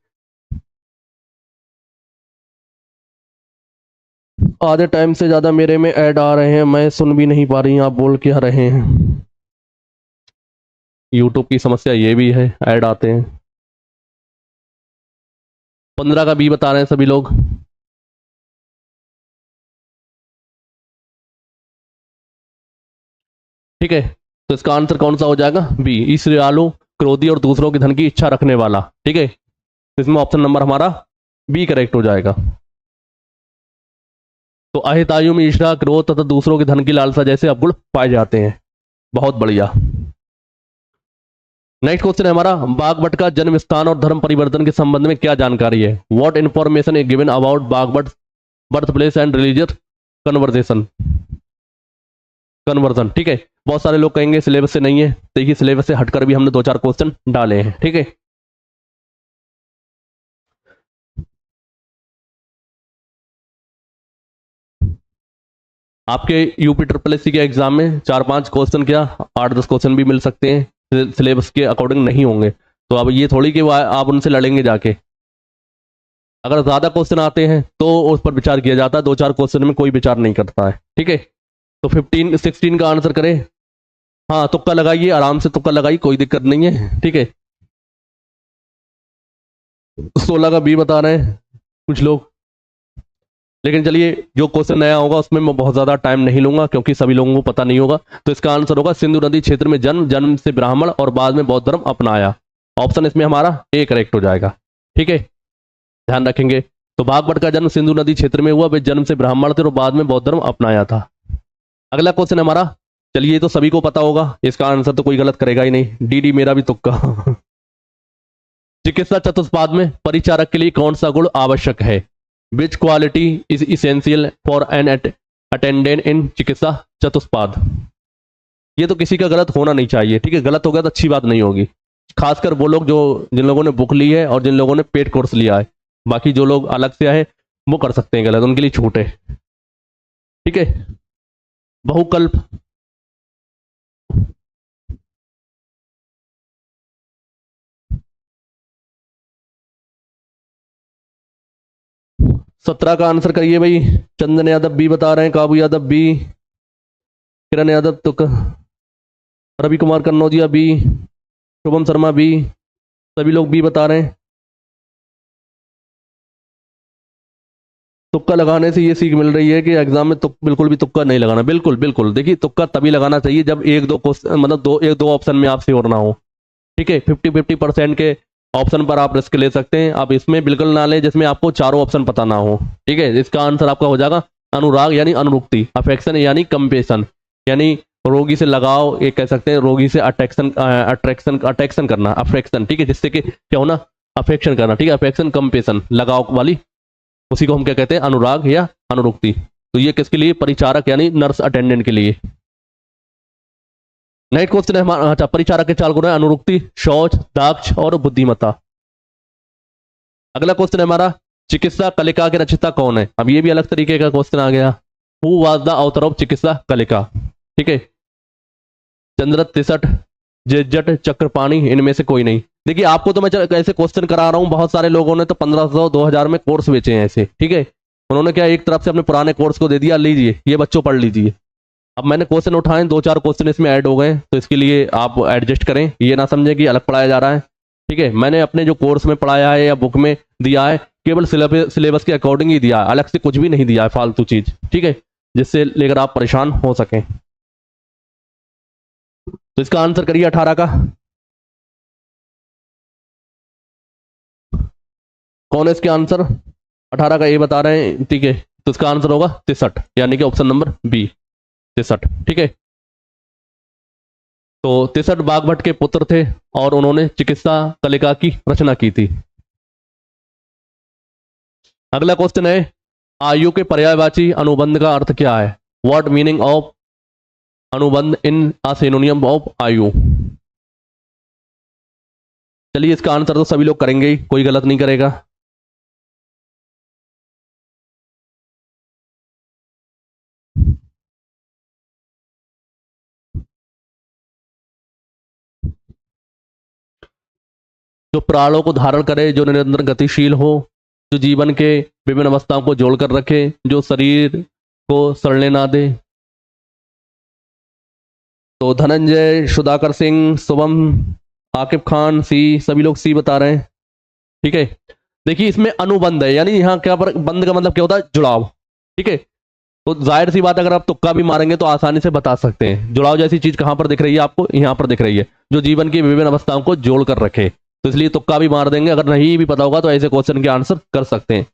आधे टाइम से ज्यादा मेरे में ऐड आ रहे हैं, मैं सुन भी नहीं पा रही, आप बोल क्या रहे हैं? यूट्यूब की समस्या ये भी है, ऐड आते हैं। 15 का बी बता रहे हैं सभी लोग। ठीक है, तो इसका आंसर कौन सा हो जाएगा? बी, ईर्ष्यालु, क्रोधी और दूसरों के धन की इच्छा रखने वाला। ठीक है, तो इसमें ऑप्शन नंबर हमारा बी करेक्ट हो जाएगा। तो अहितायु में ईर्ष्या, क्रोध तथा दूसरों के धन की लालसा जैसे अवगुण पाए जाते हैं। बहुत बढ़िया। नेक्स्ट क्वेश्चन है हमारा, बागभट्ट का जन्म स्थान और धर्म परिवर्तन के संबंध में क्या जानकारी है? What information is given about Vagbhata birth place and religious conversion? ठीक है, बहुत सारे लोग कहेंगे सिलेबस से नहीं है, देखिए सिलेबस से हटकर भी हमने 2-4 क्वेश्चन डाले हैं। ठीक है, आपके यूपी ट्रिपल एससी के एग्जाम में 4-5 क्वेश्चन क्या 8-10 क्वेश्चन भी मिल सकते हैं, सिलेबस के अकॉर्डिंग नहीं होंगे। तो अब ये थोड़ी कि आप उनसे लड़ेंगे जाके। अगर ज्यादा क्वेश्चन आते हैं तो उस पर विचार किया जाता है, 2-4 क्वेश्चन में कोई विचार नहीं करता है। ठीक है, तो 16 का आंसर करें। हाँ, तुक्का लगाइए, आराम से तुक्का लगाइए, कोई दिक्कत नहीं है। ठीक है, 16 का बी बता रहे हैं कुछ लोग, लेकिन चलिए जो क्वेश्चन नया होगा उसमें मैं बहुत ज्यादा टाइम नहीं लूंगा क्योंकि सभी लोगों को पता नहीं होगा। तो इसका आंसर होगा सिंधु नदी क्षेत्र में जन्म, जन्म से ब्राह्मण और बाद में बौद्ध धर्म अपनाया। ऑप्शन इसमें हमारा ए करेक्ट हो जाएगा। ठीक है, ध्यान रखेंगे। तो बागभट्ट का जन्म सिंधु नदी क्षेत्र में हुआ, वे जन्म से ब्राह्मण थे और बाद में बौद्ध धर्म अपनाया था। अगला क्वेश्चन हमारा, चलिए ये तो सभी को पता होगा, इसका आंसर तो कोई गलत करेगा ही नहीं, डी मेरा भी तुक्का। चिकित्सा चतुष्पाद में परिचारक के लिए कौन सा गुण आवश्यक है? Which quality is essential for an attendant in Chikitsa Chatushpada. ये तो किसी का गलत होना नहीं चाहिए, ठीक है, गलत हो गया तो अच्छी बात नहीं होगी, खासकर वो लोग जो जिन लोगों ने बुक ली है और जिन लोगों ने पेड कोर्स लिया है। बाकी जो लोग अलग से आए वो कर सकते हैं गलत, उनके लिए छूट है, ठीक है। बहुकल्प, सत्रह का आंसर करिए भाई। चंदन यादव बी बता रहे हैं, काबू यादव बी, किरण यादव तुक, रवि कुमार कन्नौजिया बी, शुभम शर्मा बी, सभी लोग बी बता रहे हैं। तुक्का लगाने से ये सीख मिल रही है कि एग्जाम में बिल्कुल भी तुक्का नहीं लगाना, बिल्कुल बिल्कुल। देखिए तुक्का तभी लगाना चाहिए जब एक दो क्वेश्चन, मतलब एक दो ऑप्शन में आप श्योर ना हो, ठीक है। 50-50% के ऑप्शन पर आप रिस्क ले सकते हैं, आप इसमें बिल्कुल ना लें जिसमें आपको चारों ऑप्शन पता ना हो, ठीक है। इसका आंसर आपका हो जाएगा अनुराग यानी अनुरुक्ति, अफेक्शन यानी कंपेशन, यानी रोगी से लगाव, ये कह सकते हैं रोगी से अट्रैक्शन करना, अफेक्शन, ठीक है, जिससे कि क्या होना, अफेक्शन करना, ठीक है, अफेक्शन कंपेशन, लगाव वाली, उसी को हम क्या कहते हैं, अनुराग या अनुरुक्ति। तो ये किसके लिए, परिचारक यानी नर्स अटेंडेंट के लिए। नेक्स्ट क्वेश्चन है हमारा, अच्छा, परिचारक के 4 गुण है, अनुरुक्ति, शौच, दाक्ष और बुद्धिमत्ता। अगला क्वेश्चन है हमारा, चिकित्सा कलिका के रचयिता कौन है। अब ये भी अलग तरीके का क्वेश्चन आ गया, who was the author of चिकित्सा कलिका, ठीक है। चंद्रत तिसठ, जेजट, चक्रपाणी, इनमें से कोई नहीं। देखिए आपको तो मैं ऐसे क्वेश्चन करा रहा हूँ, बहुत सारे लोगों ने तो 1500-2000 में कोर्स बेचे हैं ऐसे, ठीक है। उन्होंने क्या एक तरफ से अपने पुराने कोर्स को दे दिया, लीजिए ये बच्चों पढ़ लीजिए। अब मैंने क्वेश्चन उठाए, 2-4 क्वेश्चन इसमें ऐड हो गए, तो इसके लिए आप एडजस्ट करें, ये ना समझें कि अलग पढ़ाया जा रहा है, ठीक है। मैंने अपने जो कोर्स में पढ़ाया है या बुक में दिया है, केवल सिलेबस के अकॉर्डिंग ही दिया है, अलग से कुछ भी नहीं दिया है फालतू चीज, ठीक है, जिससे लेकर आप परेशान हो सकें। तो इसका आंसर करिए 18 का। कौन है इसके आंसर, 18 का ये बता रहे हैं, ठीक है। तो इसका आंसर होगा 63, यानी कि ऑप्शन नंबर बी, 63, ठीक है। तो 63 बागभट्ट के पुत्र थे और उन्होंने चिकित्सा कलिका की रचना की थी। अगला क्वेश्चन है, आयु के पर्यायवाची अनुबंध का अर्थ क्या है। व्हाट मीनिंग ऑफ अनुबंध इन अ सिनोनिम ऑफ आयु। चलिए इसका आंसर तो सभी लोग करेंगे ही, कोई गलत नहीं करेगा। जो प्राणों को धारण करे, जो निरंतर गतिशील हो, जो जीवन के विभिन्न अवस्थाओं को जोड़कर रखे, जो शरीर को सड़ने ना दे। तो धनंजय, सुधाकर सिंह, शुभम, आकिब खान सी, सभी लोग सी बता रहे हैं, ठीक है। देखिए इसमें अनुबंध है, यानी यहाँ क्या पर बंद का मतलब क्या होता है, जुड़ाव, ठीक है। तो जाहिर सी बात, अगर आप तुक्का भी मारेंगे तो आसानी से बता सकते हैं। जुड़ाव जैसी चीज कहां पर दिख रही है आपको, यहां पर दिख रही है, जो जीवन की विभिन्न अवस्थाओं को जोड़कर रखे, तो इसलिए तुक्का भी मार देंगे। अगर नहीं भी पता होगा तो ऐसे क्वेश्चन के आंसर कर सकते हैं।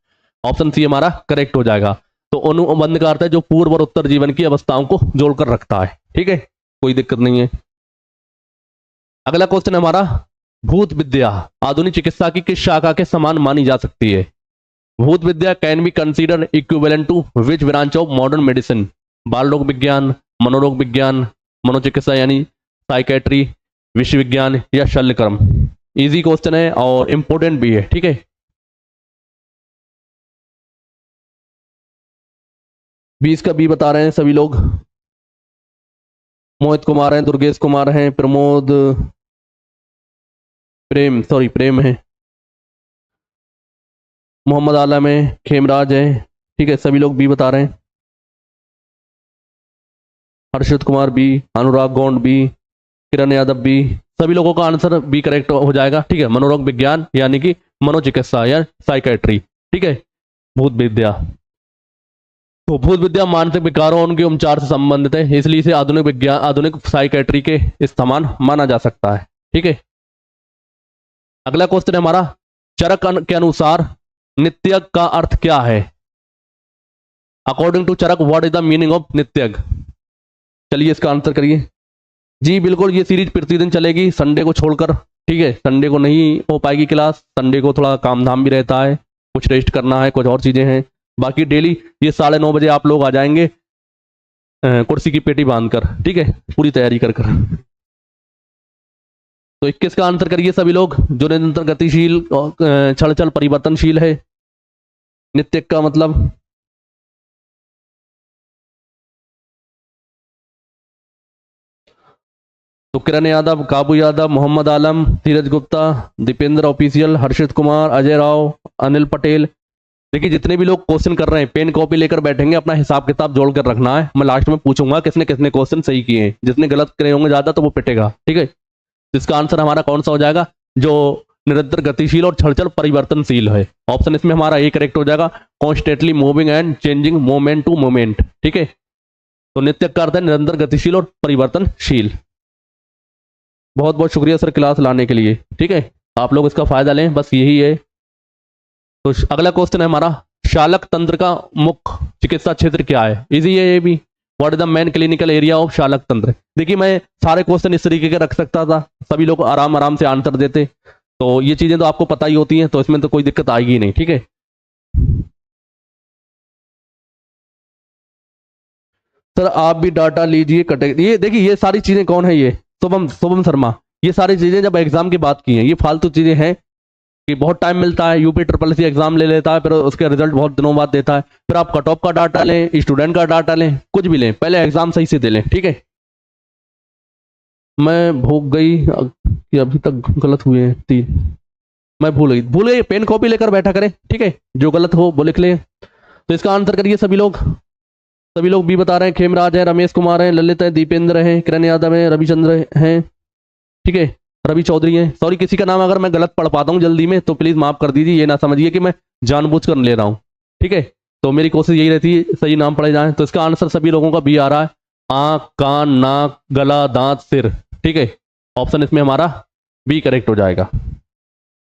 ऑप्शन सी हमारा करेक्ट हो जाएगा। तो अनुबंध का अर्थ है जो पूर्व और उत्तर जीवन की अवस्थाओं को जोड़कर रखता है, ठीक है, कोई दिक्कत नहीं है। अगला क्वेश्चन हमारा, भूत विद्या आधुनिक चिकित्सा की किस शाखा के समान मानी जा सकती है। Bhuta Vidya can be consider equivalent to which branch of modern medicine. बाल रोग विज्ञान, मनोरोग विज्ञान, मनोचिकित्सा यानी साइकेट्री, विश्व विज्ञान या शल्यक्रम। इजी क्वेश्चन है और इंपॉर्टेंट भी है, ठीक है। 20 का बी बता रहे हैं सभी लोग। मोहित कुमार हैं, दुर्गेश कुमार हैं, प्रमोद, प्रेम है, मोहम्मद आलम है, खेमराज है, ठीक है, सभी लोग बी बता रहे हैं। हर्षित कुमार बी, अनुराग गौंड बी, किरण यादव बी, सभी लोगों का आंसर बी करेक्ट हो जाएगा, ठीक है। मनोरोग विज्ञान यानी कि मनोचिकित्सा या साइकेट्री, ठीक है। भूत विद्या, तो भूत विद्या मानसिक विकारों और उनके उपचार से संबंधित है, इसलिए इसे आधुनिक विज्ञान, आधुनिक साइकेट्री के समान माना जा सकता है, ठीक है। अगला क्वेश्चन है हमारा, चरक के अनुसार नित्यग का अर्थ क्या है। According to Charaka what is the meaning of nityaga. चलिए इसका आंसर करिए। जी बिल्कुल, ये सीरीज प्रतिदिन चलेगी संडे को छोड़कर, ठीक है। संडे को नहीं हो पाएगी क्लास, संडे को थोड़ा काम धाम भी रहता है, कुछ रेस्ट करना है, कुछ और चीजें हैं। बाकी डेली ये 9:30 बजे आप लोग आ जाएंगे, कुर्सी की पेटी बांधकर, ठीक है, पूरी तैयारी कर कर। तो 21 का आंसर करिए सभी लोग। जो निरंतर गतिशील और क्षण छल परिवर्तनशील है। नित्य का मतलब तो किरण यादव, काबू यादव, मोहम्मद आलम, धीरज गुप्ता, दीपेंद्र ऑफिशियल, हर्षित कुमार, अजय राव, अनिल पटेल। देखिए जितने भी लोग क्वेश्चन कर रहे हैं पेन कॉपी लेकर बैठेंगे, अपना हिसाब किताब जोड़ कर रखना है। मैं लास्ट में पूछूंगा किसने किसने क्वेश्चन सही किए हैं, जिसने गलत करे होंगे ज्यादा तो वो पिटेगा, ठीक है। इसका आंसर हमारा कौन सा हो जाएगा, जो निरंतर गतिशील और छलचल परिवर्तनशील है। ऑप्शन इसमें हमारा ए करेक्ट हो जाएगा, constantly moving and changing moment to moment, ठीक है। तो नित्य का अर्थ है निरंतर गतिशील और परिवर्तनशील। बहुत बहुत शुक्रिया सर क्लास लाने के लिए, ठीक है। आप लोग इसका फायदा लें, बस यही है। तो अगला क्वेश्चन है हमारा, शालक तंत्र का मुख्य चिकित्सा क्षेत्र क्या है। इजी है ये भी। What is the main clinical area of Shalakya Tantra. देखिए मैं सारे क्वेश्चन इस तरीके के रख सकता था, सभी लोग आराम आराम से आंसर देते। तो ये चीजें तो आपको पता ही होती हैं, तो इसमें तो कोई दिक्कत आएगी नहीं, ठीक है। सर आप भी डाटा लीजिए कटे। ये देखिए ये सारी चीजें कौन है, ये शुभम शुभम शर्मा। ये सारी चीजें जब एग्जाम की बात की हैं, ये फालतू चीजें हैं कि बहुत टाइम मिलता है, यूपी ट्रिपल सी एग्जाम ले लेता है, फिर उसके रिजल्ट बहुत दिनों बाद देता है। फिर आप कट ऑफ का डाटा लें, स्टूडेंट का डाटा लें, कुछ भी लें, पहले एग्जाम सही से दे लें, ठीक है। मैं भूल गई कि अभी तक गलत हुए हैं 3। मैं भूल गई। पेन कॉपी लेकर बैठा करें, ठीक है, जो गलत हो वो लिख ले। तो इसका आंसर करिए सभी लोग। सभी लोग भी बता रहे हैं, खेमराज है, रमेश कुमार है, ललित है, दीपेंद्र है, किरण यादव है, रविचंद्र है, ठीक है, रवि चौधरी है। सॉरी किसी का नाम अगर मैं गलत पढ़ पाता हूँ जल्दी में तो प्लीज माफ कर दीजिए, ये ना समझिए कि मैं जानबूझकर ले रहा हूँ, ठीक है। तो मेरी कोशिश यही रहती है सही नाम पढ़े जाए। तो इसका आंसर सभी लोगों का बी आ रहा है, आंख, कान, नाक, गला, दांत, सिर, ठीक है। ऑप्शन इसमें हमारा बी करेक्ट हो जाएगा,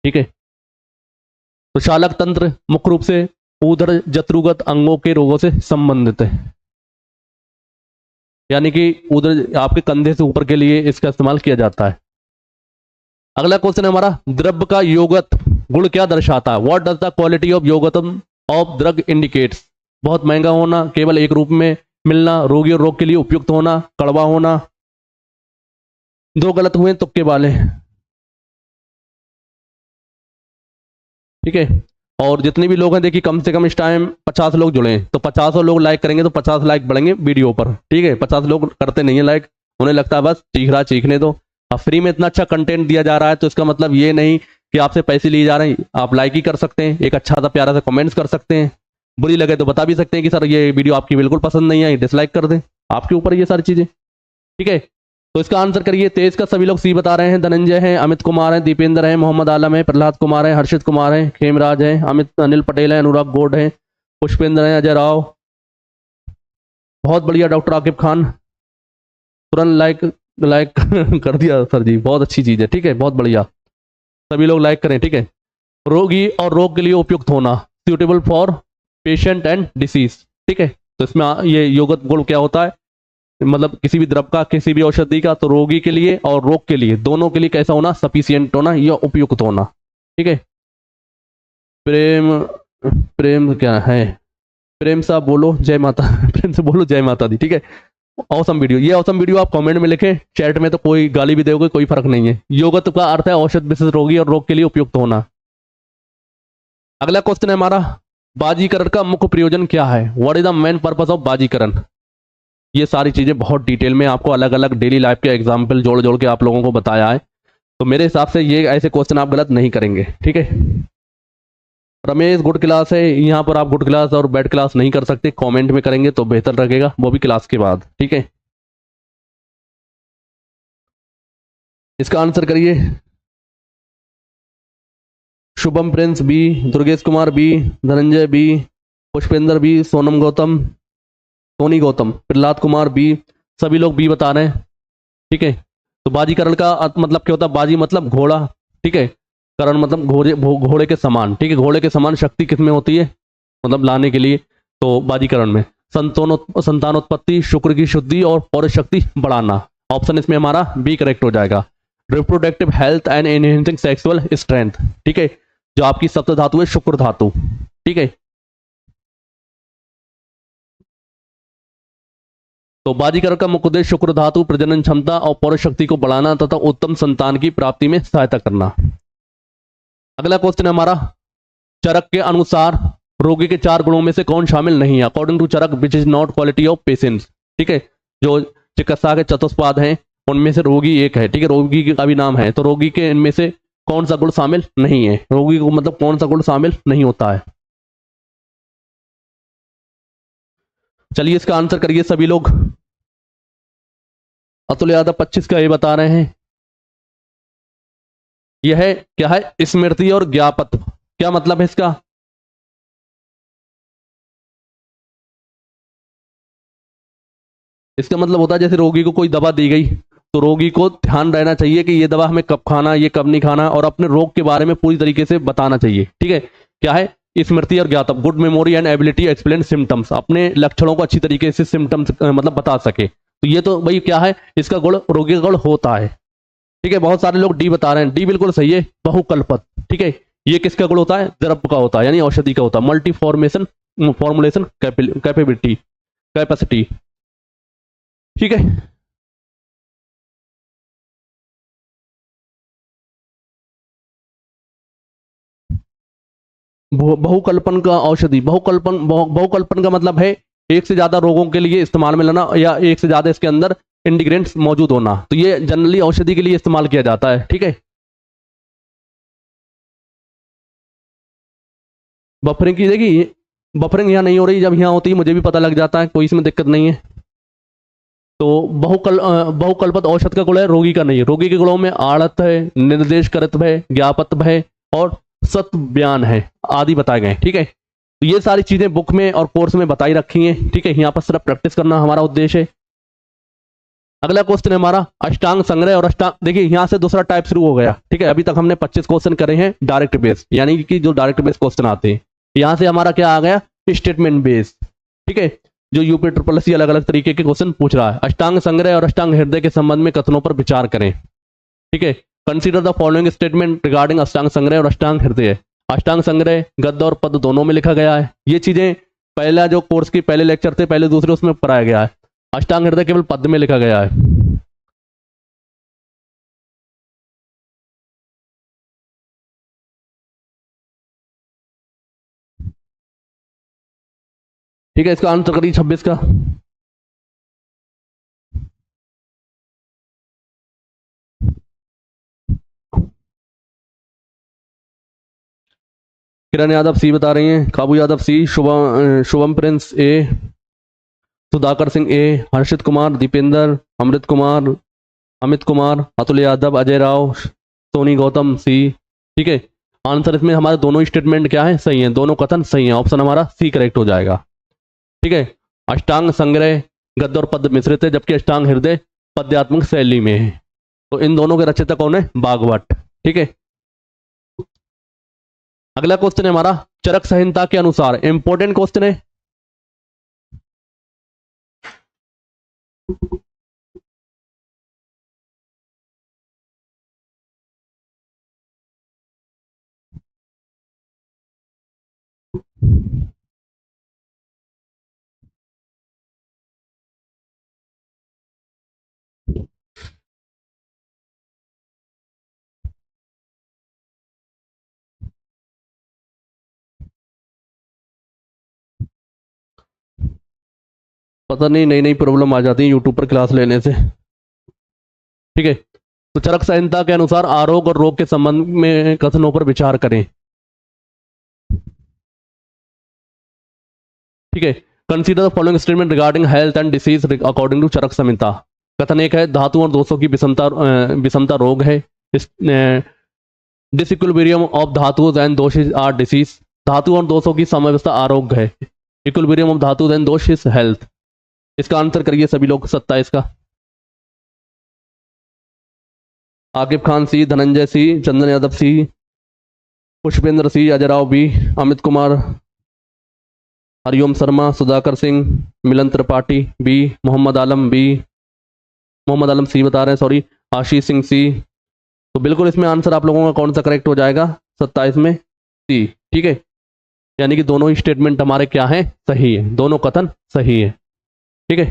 ठीक है। तो शालक तंत्र मुख्य रूप से उदर जत्रुगत अंगों के रोगों से संबंधित है, यानी कि उदर आपके कंधे से ऊपर के लिए इसका इस्तेमाल किया जाता है। अगला क्वेश्चन है हमारा, द्रव्य का योगत गुण क्या दर्शाता है। What does the quality of yogatam of drug indicates. बहुत महंगा होना, केवल एक रूप में मिलना, रोगी और रोग के लिए उपयुक्त होना, कड़वा होना। 2 गलत हुए तुक्के वाले, ठीक है। और जितने भी लोग हैं देखिए कम से कम इस टाइम 50 लोग जुड़े हैं, तो 50 लोग लाइक करेंगे तो 50 लाइक बढ़ेंगे वीडियो पर, ठीक है। 50 लोग करते नहीं है लाइक, उन्हें लगता है बस चीख रहा चीखने दो। अब फ्री में इतना अच्छा कंटेंट दिया जा रहा है तो इसका मतलब ये नहीं कि आपसे पैसे लिए जा रहे हैं। आप लाइक ही कर सकते हैं, एक अच्छा सा प्यारा सा कमेंट्स कर सकते हैं, बुरी लगे तो बता भी सकते हैं कि सर ये वीडियो आपकी बिल्कुल पसंद नहीं आई, डिसलाइक कर दें, आपके ऊपर ये सारी चीजें, ठीक है। तो इसका आंसर करिए। 23 का सभी लोग सी बता रहे हैं, धनंजय है, अमित कुमार है, दीपेंद्र है, मोहम्मद आलम है, प्रहलाद कुमार है, हर्षित कुमार है, खेमराज है, अमित अनिल पटेल है, अनुराग गोड है, पुष्पेंद्र है, अजय राव। बहुत बढ़िया डॉक्टर आकिब खान, तुरंत लाइक लाइक कर दिया सर जी, बहुत अच्छी चीज है, ठीक है, बहुत बढ़िया। सभी लोग लाइक करें, ठीक है। रोगी और रोग के लिए उपयुक्त होना, suitable for patient and disease, ठीक है। तो इसमें ये योगत गुण क्या होता है, मतलब किसी भी द्रव का, किसी भी औषधि का, तो रोगी के लिए और रोग के लिए, दोनों के लिए कैसा होना, सफिशियंट होना या उपयुक्त होना, ठीक है। प्रेम प्रेम क्या है, प्रेम सा बोलो जय माता प्रेम से बोलो जय माता दी, ठीक है। औसम वीडियो, ये औसम वीडियो आप कमेंट में लिखें, चैट में तो कोई गाली भी दोगे कोई फर्क नहीं है। योगत का अर्थ है औषध विशेष रोगी और रोग के लिए उपयुक्त होना। अगला क्वेश्चन है हमारा, बाजीकरण का मुख्य प्रयोजन क्या है। What is the main purpose of vajikarana. ये सारी चीजें बहुत डिटेल में आपको अलग अलग डेली लाइफ के एग्जाम्पल जोड़ जोड़ के आप लोगों को बताया है, तो मेरे हिसाब से ये ऐसे क्वेश्चन आप गलत नहीं करेंगे, ठीक है। रमेश गुड क्लास है, यहाँ पर आप गुड क्लास और बैड क्लास नहीं कर सकते, कमेंट में करेंगे तो बेहतर लगेगा, वो भी क्लास के बाद, ठीक है। इसका आंसर करिए। Shubham Prince B, Durgesh Kumar B, Dhananjay B, Pushpendra B, Sonam Gautam, Soni Gautam, Prahlad Kumar B, सभी लोग बी बता रहे हैं, ठीक है। तो बाजीकरण का मतलब क्या होता है, बाजी मतलब घोड़ा, ठीक है, करण मतलब घोड़े के समान, ठीक है। घोड़े के समान शक्ति किसमें होती है, मतलब लाने के लिए, तो बाजीकरण में। संतानोत्पत्ति, शुक्र की शुद्धि और पौरुष शक्ति बढ़ाना। ऑप्शन इसमें हमारा बी करेक्ट हो जाएगा। Reproductive health and enhancing sexual strength, ठीक है, जो आपकी सप्त धातु है शुक्र धातु, ठीक है। तो बाजीगर का मुख्य उद्देश्य शुक्र धातु प्रजनन क्षमता और पौरुष शक्ति को बढ़ाना तथा उत्तम संतान की प्राप्ति में सहायता करना। अगला क्वेश्चन है हमारा, चरक के अनुसार रोगी के 4 गुणों में से कौन शामिल नहीं है? According to Charaka which is not quality of patience. ठीक है, जो चिकित्सा के चतुष्पाद हैं उनमें से रोगी एक है। ठीक है, रोगी का भी नाम है, तो रोगी के इनमें से कौन सा गुण शामिल नहीं है? रोगी को मतलब कौन सा गुण शामिल नहीं होता है? चलिए इसका आंसर करिए सभी लोग। अतुल यादव 25 का ये बता रहे हैं। यह है क्या है? स्मृति और ज्ञापत्व। क्या मतलब है इसका? इसका मतलब होता है जैसे रोगी को कोई दवा दी गई तो रोगी को ध्यान रहना चाहिए कि ये दवा हमें कब खाना, ये कब नहीं खाना, और अपने रोग के बारे में पूरी तरीके से बताना चाहिए। ठीक है, क्या है? स्मृति और ज्ञातव, good memory and ability explain symptoms, अपने लक्षणों को अच्छी तरीके से सिम्टम्स मतलब बता सके। तो ये तो भाई क्या है? इसका गुण रोगी का गुण होता है। ठीक है, बहुत सारे लोग डी बता रहे हैं, डी बिल्कुल सही है, बहुकल्पत। ठीक है, ये किसका गुण होता है? द्रव्य का होता है, यानी औषधि का होता है। Multi formulation capability, capacity. ठीक है, बहुकल्पन का औषधि, बहुकल्पन का मतलब है एक से ज्यादा रोगों के लिए इस्तेमाल में लाना या एक से ज्यादा इसके अंदर इंग्रेडिएंट्स मौजूद होना। तो ये जनरली औषधि के लिए इस्तेमाल किया जाता है। ठीक है, बफरिंग की देखिए, बफरिंग यहाँ नहीं हो रही, जब यहाँ होती है मुझे भी पता लग जाता है, कोई इसमें दिक्कत नहीं है। तो बहुकल्पत औषध का गुण है, रोगी का नहीं है। रोगी के गुणों में आड़त है, निर्देश करत्व है, ज्ञापत्व है और सत्य बयान है आदि बताए गए। ठीक है, तो ये सारी चीजें बुक में और कोर्स में बताई रखी हैं। ठीक है, यहाँ पर सिर्फ प्रैक्टिस करना हमारा उद्देश्य है। अगला क्वेश्चन है हमारा अष्टांग संग्रह और अष्टांग। देखिए यहाँ से दूसरा टाइप शुरू हो गया। ठीक है, अभी तक हमने 25 क्वेश्चन करे हैं डायरेक्ट बेस, यानी कि जो डायरेक्ट बेस क्वेश्चन आते हैं। यहाँ से हमारा क्या आ गया? Statement base. ठीक है, जो यूपी ट्रिपल एससी अलग अलग तरीके के क्वेश्चन पूछ रहा है। अष्टांग संग्रह और अष्टांग हृदय के संबंध में कथनों पर विचार करें। ठीक है, consider the following statement regarding अष्टांग संग्रह और अष्टांग हृदय। अष्टांग संग्रह गद्य और पद दोनों में लिखा गया है। ये चीजें पहला जो कोर्स की पहले लेक्चर थे, पहले दूसरे, उसमें पढ़ाया गया है। अष्टांग हृदय केवल पद में लिखा गया है। ठीक है, इसका आंसर करिए 26 का। किरण यादव सी बता रही हैं, काबू यादव सी, शुभम प्रिंस ए, सुधाकर सिंह ए, हर्षित कुमार, दीपेंद्र, अमृत कुमार, अमित कुमार, अतुल यादव, अजय राव, सोनी गौतम सी। ठीक है, आंसर इसमें हमारे दोनों स्टेटमेंट क्या है? सही है, दोनों कथन सही है। ऑप्शन हमारा सी करेक्ट हो जाएगा। ठीक है, अष्टांग संग्रह गद्य और पद मिश्रित है, जबकि अष्टांग हृदय पद्यात्मक शैली में है। तो इन दोनों के रचयिता कौन है? भागवत। ठीक है, अगला क्वेश्चन है हमारा चरक संहिता के अनुसार, इंपॉर्टेंट क्वेश्चन है। पता नहीं, नई नई प्रॉब्लम आ जाती है यूट्यूब पर क्लास लेने से। ठीक है, तो चरक संहिता के अनुसार आरोग और रोग के संबंध में कथनों पर विचार करें। ठीक है, consider the following statement regarding health and disease according to Charaka Samhita. कथन एक है, धातु और दोषों की विषमता रोग है। डिसइक्विलिब्रियम ऑफ धातु एंड दोषेस आर डिसीज। धातु और दोषों की समव्यवस्था आरोग्य है। इक्विलिब्रियम ऑफ धातु एंड दोष इज हेल्थ। इसका आंसर करिए सभी लोग 27 का। आकिब खान सी, धनंजय सी, चंदन यादव सी, पुष्पेंद्र सी, अजय राव बी, अमित कुमार, हरिओम शर्मा, सुधाकर सिंह, मिलन त्रिपाठी बी, मोहम्मद आलम बी, मोहम्मद आलम सी बता रहे हैं, सॉरी, आशीष सिंह सी। तो बिल्कुल इसमें आंसर आप लोगों का कौन सा करेक्ट हो जाएगा? 27 में सी। ठीक है, यानी कि दोनों ही स्टेटमेंट हमारे क्या हैं? सही है, दोनों कथन सही है। ठीक है,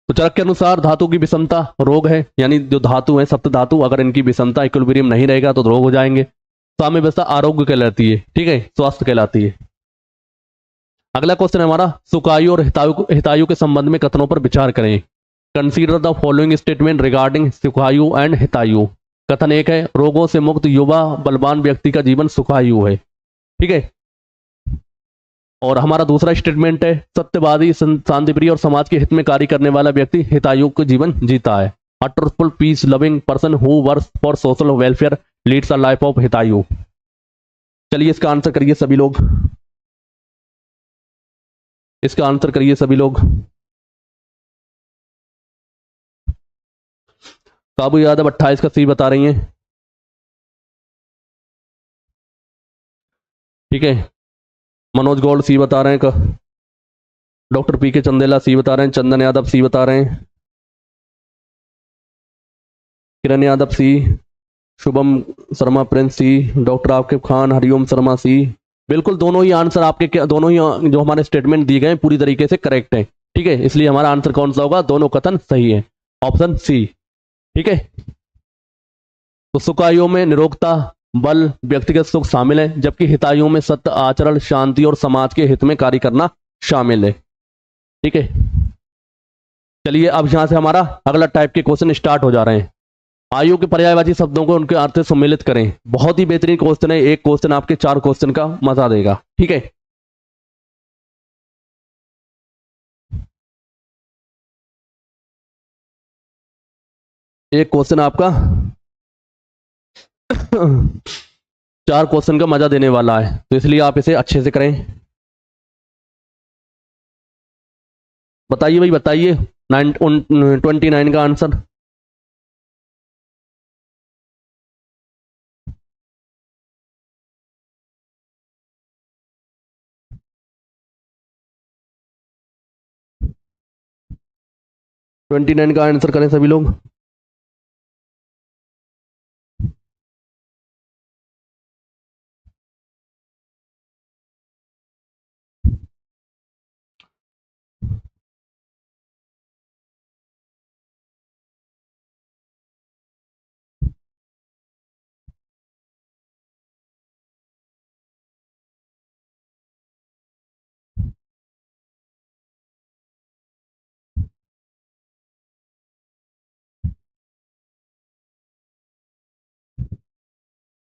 तो चरक के अनुसार धातु की विषमता रोग है, यानी जो धातु है सप्त धातु, अगर इनकी विषमता इक्विलिब्रियम नहीं रहेगा तो रोग हो जाएंगे। साम्य व्यवस्था आरोग्य कहलाती है, ठीक है, स्वास्थ्य कहलाती है। अगला क्वेश्चन है हमारा, सुखायु और हितायु के संबंध में कथनों पर विचार करें। Consider the following statement regarding sukhayu and hitayu. कथन एक है, रोगों से मुक्त युवा बलवान व्यक्ति का जीवन सुखायु है, ठीक है। और हमारा दूसरा स्टेटमेंट है, सत्यवादी शांतिप्रिय और समाज के हित में कार्य करने वाला व्यक्ति हितायु का जीवन जीता है। A truthful peace loving person who works for social welfare leads a life of hitayu. चलिए इसका आंसर करिए सभी लोग, इसका आंसर करिए सभी लोग। काबू यादव 28 का सी बता रही हैं, ठीक है। मनोज गौड़ सी बता रहे हैं, डॉक्टर पी के चंदेला सी बता रहे हैं, चंदन यादव सी बता रहे हैं, किरण यादव सी, शुभम शर्मा प्रिंस सी, डॉक्टर आकिब खान, हरिओम शर्मा सी। बिल्कुल दोनों ही आंसर आपके, दोनों ही जो हमारे स्टेटमेंट दिए गए पूरी तरीके से करेक्ट है, ठीक है। इसलिए हमारा आंसर कौन सा होगा, दोनों कथन सही है, ऑप्शन सी, ठीक है। तो सुखायु में निरोगता, बल, व्यक्तिगत सुख शामिल है, जबकि हितायु में सत्य, आचरण, शांति और समाज के हित में कार्य करना शामिल है, ठीक है। चलिए अब यहां से हमारा अगला टाइप के क्वेश्चन स्टार्ट हो जा रहे हैं। आयु के पर्यायवाची शब्दों को उनके अर्थ से सम्मिलित करें। बहुत ही बेहतरीन क्वेश्चन है, एक क्वेश्चन आपके 4 क्वेश्चन का मजा देगा, ठीक है। एक क्वेश्चन आपका 4 क्वेश्चन का मजा देने वाला है, तो इसलिए आप इसे अच्छे से करें। बताइए भाई, बताइए 29 का आंसर। ट्वेंटी 29 का आंसर करें सभी लोग।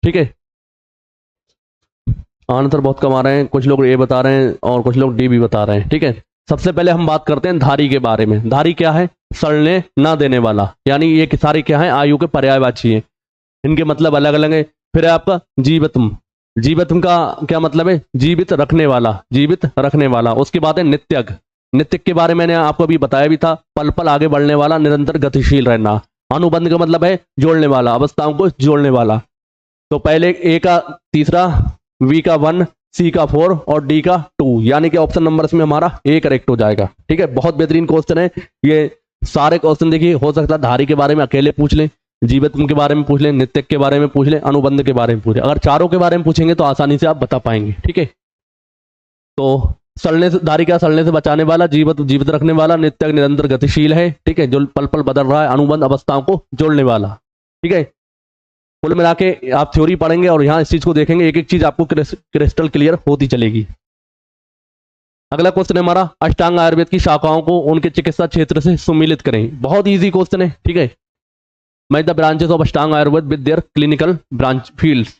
ठीक है, आंसर बहुत कम आ रहे हैं, कुछ लोग ए बता रहे हैं और कुछ लोग डी भी बता रहे हैं, ठीक है। सबसे पहले हम बात करते हैं धारी के बारे में। धारी क्या है, सड़ने ना देने वाला, यानी ये सारे क्या है, आयु के पर्यायवाची हैं, इनके मतलब अलग अलग है। फिर है आपका जीवितम, जीवितम का क्या मतलब है, जीवित रखने वाला, जीवित रखने वाला। उसके बाद है नित्यक, नित्यक के बारे में मैंने आपको अभी बताया भी था, पल पल आगे बढ़ने वाला, निरंतर गतिशील रहना। अनुबंध का मतलब है जोड़ने वाला, अवस्थाओं को जोड़ने वाला। तो पहले ए का 3, वी का 1, सी का 4 और डी का 2, यानी कि ऑप्शन नंबर इसमें हमारा ए करेक्ट हो जाएगा, ठीक है। बहुत बेहतरीन क्वेश्चन है ये सारे क्वेश्चन। देखिए हो सकता है धारी के बारे में अकेले पूछ लें, जीवितम के बारे में पूछ लें, नित्यक के बारे में पूछ लें, अनुबंध के बारे में पूछ लें। अगर चारों के बारे में पूछेंगे तो आसानी से आप बता पाएंगे, ठीक है। तो सड़ने से, धारी क्या, सड़ने से बचाने वाला, जीवित जीवित रखने वाला, नित्यक निरंतर गतिशील है, ठीक है, जो पल पल बदल रहा है, अनुबंध अवस्थाओं को जोड़ने वाला, ठीक है। कुल मिला के आप थ्योरी पढ़ेंगे और यहाँ इस चीज को देखेंगे, एक एक चीज आपको क्रिस्टल क्लियर होती चलेगी। अगला क्वेश्चन है हमारा, अष्टांग आयुर्वेद की शाखाओं को उनके चिकित्सा क्षेत्र से सुमिलित करें। बहुत इजी क्वेश्चन है, ठीक है। Match the branches of Ashtanga Ayurveda with their clinical branch fields.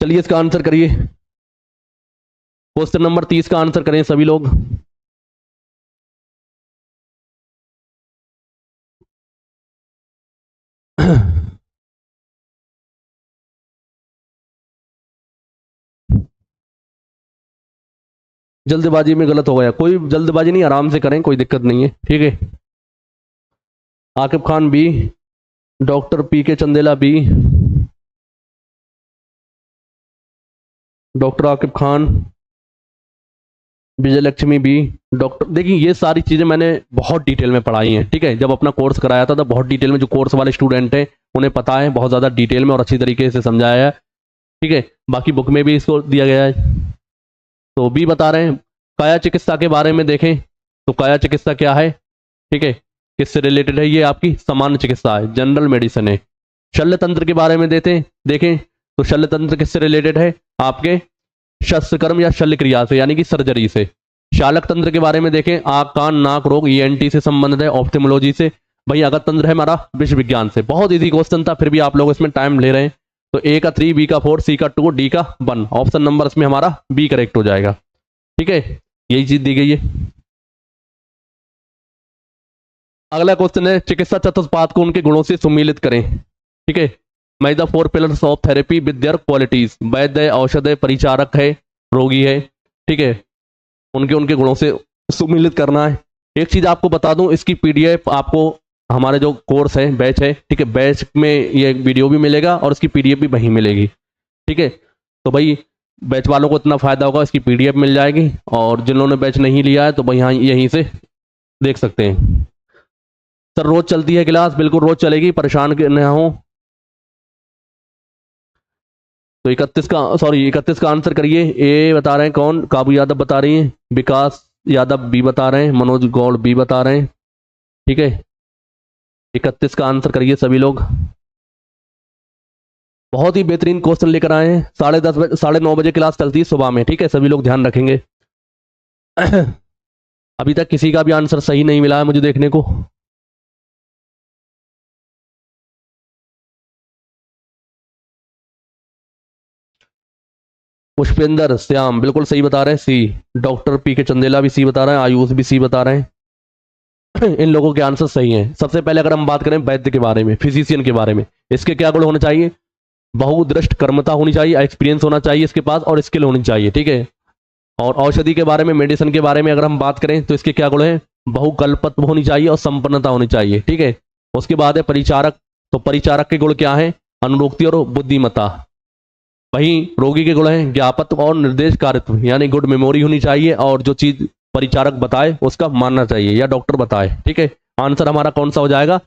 चलिए इसका आंसर करिए, क्वेश्चन नंबर 30 का आंसर करें सभी लोग। जल्दबाजी में गलत हो गया, कोई जल्दबाजी नहीं, आराम से करें, कोई दिक्कत नहीं है, ठीक है। Aqib Khan B, doctor P K Chandela B, doctor Aqib Khan, Vijay Lakshmi B, doctor, देखिए ये सारी चीज़ें मैंने बहुत डिटेल में पढ़ाई हैं, ठीक है। जब अपना कोर्स कराया था तो बहुत डिटेल में, जो कोर्स वाले स्टूडेंट हैं उन्हें पता है, बहुत ज़्यादा डिटेल में और अच्छी तरीके से समझाया है, ठीक है। बाकी बुक में भी इसको दिया गया है। तो बी बता रहे हैं काया चिकित्सा के बारे में देखें, तो काया चिकित्सा क्या है, ठीक है, किससे रिलेटेड है, ये आपकी सामान्य चिकित्सा है, जनरल मेडिसिन है। शल्य तंत्र के बारे में देखें तो शल्य तंत्र किससे रिलेटेड है, आपके शस्त्रकर्म या शल्य क्रिया से, यानी कि सर्जरी से। शालक तंत्र के बारे में देखें, आंख कान नाक रोग, ईएनटी से संबंधित है, ऑप्थेमोलॉजी से। भाई अगत तंत्र है हमारा विश्व विज्ञान से। बहुत इजी क्वेश्चन था, फिर भी आप लोग इसमें टाइम ले रहे हैं। तो ए का 3, बी का 4, सी का 2, डी का 1, ऑप्शन नंबर इसमें हमारा बी करेक्ट हो जाएगा, ठीक है। यही चीज दी गई है। अगला क्वेश्चन है चिकित्सा चतुष्पाद को उनके गुणों से सुमेलित करें, ठीक है। मैं the 4 pillars of therapy with their qualities, वैद्य है, औषध है, परिचारक है, रोगी है, ठीक है, उनके उनके गुणों से सुमेलित करना है। एक चीज आपको बता दूं, इसकी पीडीएफ आपको हमारे जो कोर्स है, बैच है, ठीक है, बैच में ये वीडियो भी मिलेगा और इसकी पीडीएफ भी वहीं मिलेगी, ठीक है। तो भाई बैच वालों को इतना फायदा होगा, इसकी पीडीएफ मिल जाएगी, और जिन्होंने बैच नहीं लिया है तो भाई यहाँ यहीं से देख सकते हैं। सर रोज चलती है क्लास, बिल्कुल रोज चलेगी, परेशान न हो। तो 31 का आंसर करिए। ए बता रहे हैं कौन, काबू यादव बता रही हैं, विकास यादव बी बता रहे हैं, मनोज गौड़ बी बता रहे हैं, ठीक है। 31 का आंसर करिए सभी लोग। बहुत ही बेहतरीन क्वेश्चन लेकर आए हैं। 10:30 बजे 9:30 बजे क्लास चलती है सुबह में, ठीक है, सभी लोग ध्यान रखेंगे। अभी तक किसी का भी आंसर सही नहीं मिला है मुझे देखने को। पुष्पेंद्र श्याम बिल्कुल सही बता रहे हैं, सी। डॉक्टर पी के चंदेला भी सी बता रहे हैं, आयुष भी सी बता रहे हैं। इन लोगों के आंसर सही हैं। सबसे पहले अगर हम बात करें वैद्य के बारे में, फिजिशियन के बारे में, इसके क्या गुण होने चाहिए, बहुदृष्ट कर्मता होनी चाहिए, एक्सपीरियंस होना चाहिए इसके पास, और स्किल होनी चाहिए, ठीक है। और औषधि के बारे में, मेडिसिन के बारे में अगर हम बात करें तो इसके क्या गुण हैं, बहुकल्पत्व होनी चाहिए और संपन्नता होनी चाहिए, ठीक है। उसके बाद है परिचारक, तो परिचारक के गुण क्या है, अनुरोक्ति और बुद्धिमत्ता। वहीं रोगी के गुण हैं ज्ञापत्व और निर्देश कारित्व, यानी गुड मेमोरी होनी चाहिए, और जो चीज परिचारक बताए उसका मानना चाहिए या डॉक्टर बताए, ठीक है। आंसर हमारा कौन सा हो जाएगा,